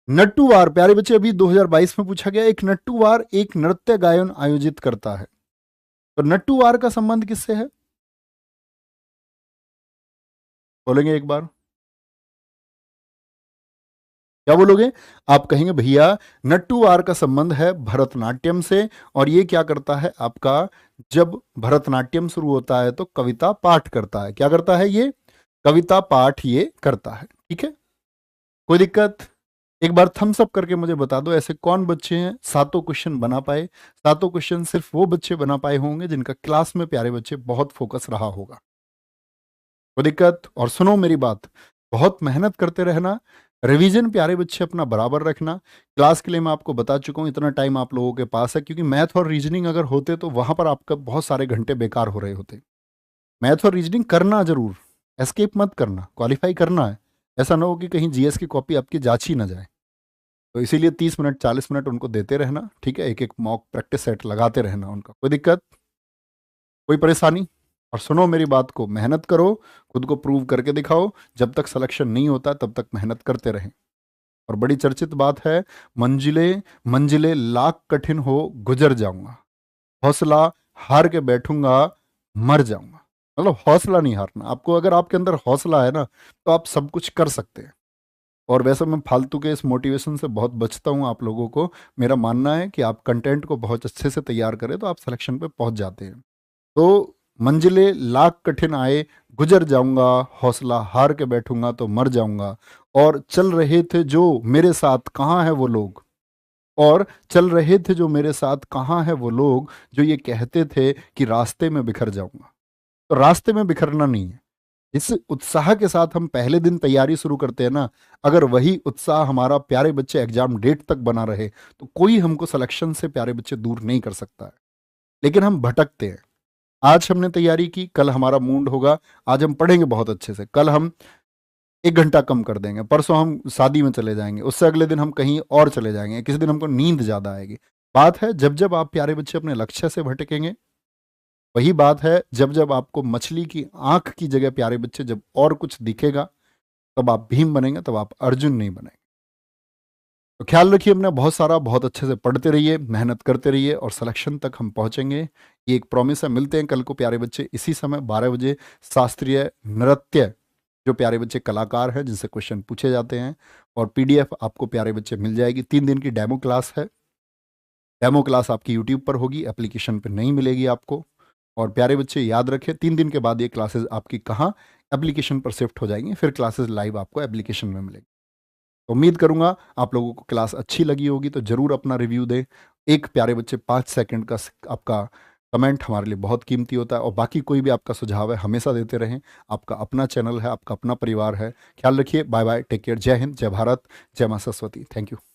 नट्टूवार प्यारे बच्चे अभी 2022 में पूछा गया, एक नट्टूवार एक नृत्य गायन आयोजित करता है। तो नट्टूवार का संबंध किससे है? बोलेंगे एक बार, क्या बोलोगे? आप कहेंगे भैया नट्टूवार का संबंध है भरतनाट्यम से, और ये क्या करता है आपका, जब भरतनाट्यम शुरू होता है तो कविता पाठ करता है। क्या करता है ये? कविता पाठ ये करता है, ठीक है। कोई दिक्कत? एक बार थम्स अप करके मुझे बता दो, ऐसे कौन बच्चे हैं सातों क्वेश्चन बना पाए? सातों क्वेश्चन सिर्फ वो बच्चे बना पाए होंगे जिनका क्लास में प्यारे बच्चे बहुत फोकस रहा होगा। कोई दिक्कत? और सुनो मेरी बात, बहुत मेहनत करते रहना, रिवीजन प्यारे बच्चे अपना बराबर रखना। क्लास के लिए मैं आपको बता चुका हूँ, इतना टाइम आप लोगों के पास है, क्योंकि मैथ और रीजनिंग अगर होते तो वहां पर आपका बहुत सारे घंटे बेकार हो रहे होते। मैथ और रीजनिंग करना जरूर, एस्केप मत करना, क्वालिफाई करना है। ऐसा ना हो कि कहीं जीएस की कॉपी आपकी जांची ना जाए। तो इसीलिए 30 मिनट 40 मिनट उनको देते रहना, ठीक है, एक एक मॉक प्रैक्टिस सेट लगाते रहना उनका। कोई दिक्कत? कोई परेशानी? और सुनो मेरी बात को, मेहनत करो, खुद को प्रूव करके दिखाओ। जब तक सिलेक्शन नहीं होता तब तक मेहनत करते रहें। और बड़ी चर्चित बात है, मंजिले मंजिले लाख कठिन हो गुजर जाऊंगा, हौसला हार के बैठूंगा मर जाऊंगा। मतलब हौसला नहीं हारना आपको, अगर आपके अंदर हौसला है ना तो आप सब कुछ कर सकते हैं। और वैसे मैं फालतू के इस मोटिवेशन से बहुत बचता हूँ आप लोगों को। मेरा मानना है कि आप कंटेंट को बहुत अच्छे से तैयार करें तो आप सिलेक्शन पे पहुंच जाते हैं। तो मंजिलें लाख कठिन आए गुजर जाऊंगा, हौसला हार के बैठूंगा तो मर जाऊंगा। और चल रहे थे जो मेरे साथ, कहाँ है वो लोग? और चल रहे थे जो मेरे साथ, कहाँ है वो लोग जो ये कहते थे कि रास्ते में बिखर जाऊंगा? तो रास्ते में बिखरना नहीं है। जिस उत्साह के साथ हम पहले दिन तैयारी शुरू करते हैं ना, अगर वही उत्साह हमारा प्यारे बच्चे एग्जाम डेट तक बना रहे तो कोई हमको सिलेक्शन से प्यारे बच्चे दूर नहीं कर सकता है। लेकिन हम भटकते हैं। आज हमने तैयारी की, कल हमारा मूड होगा, आज हम पढ़ेंगे बहुत अच्छे से, कल हम 1 घंटा कम कर देंगे, परसों हम शादी में चले जाएंगे, उससे अगले दिन हम कहीं और चले जाएंगे, किसी दिन हमको नींद ज़्यादा आएगी। बात है जब जब आप प्यारे बच्चे अपने लक्ष्य से भटकेंगे, वही बात है जब जब आपको मछली की आंख की जगह प्यारे बच्चे जब और कुछ दिखेगा, तब आप भीम बनेंगे, तब आप अर्जुन नहीं बनेंगे। तो ख्याल रखिए अपना बहुत सारा, बहुत अच्छे से पढ़ते रहिए, मेहनत करते रहिए और सिलेक्शन तक हम पहुंचेंगे, ये एक प्रॉमिस है। मिलते हैं कल को प्यारे बच्चे इसी समय 12 बजे। शास्त्रीय नृत्य, जो प्यारे बच्चे कलाकार हैं जिनसे क्वेश्चन पूछे जाते हैं, और पीडीएफ आपको प्यारे बच्चे मिल जाएगी। 3 दिन की डेमो क्लास है, डेमो क्लास आपकी यूट्यूब पर होगी, एप्लीकेशन पर नहीं मिलेगी आपको। और प्यारे बच्चे याद रखें, 3 दिन के बाद ये क्लासेस आपकी कहाँ एप्लीकेशन पर शिफ्ट हो जाएंगी, फिर क्लासेस लाइव आपको एप्लीकेशन में मिलेगी। तो उम्मीद करूंगा आप लोगों को क्लास अच्छी लगी होगी, तो जरूर अपना रिव्यू दें। एक प्यारे बच्चे 5 सेकंड का आपका कमेंट हमारे लिए बहुत कीमती होता है, और बाकी कोई भी आपका सुझाव है हमेशा देते रहें। आपका अपना चैनल है, आपका अपना परिवार है। ख्याल रखिए, बाय बाय, टेक केयर, जय हिंद, जय भारत, जय मां सरस्वती, थैंक यू।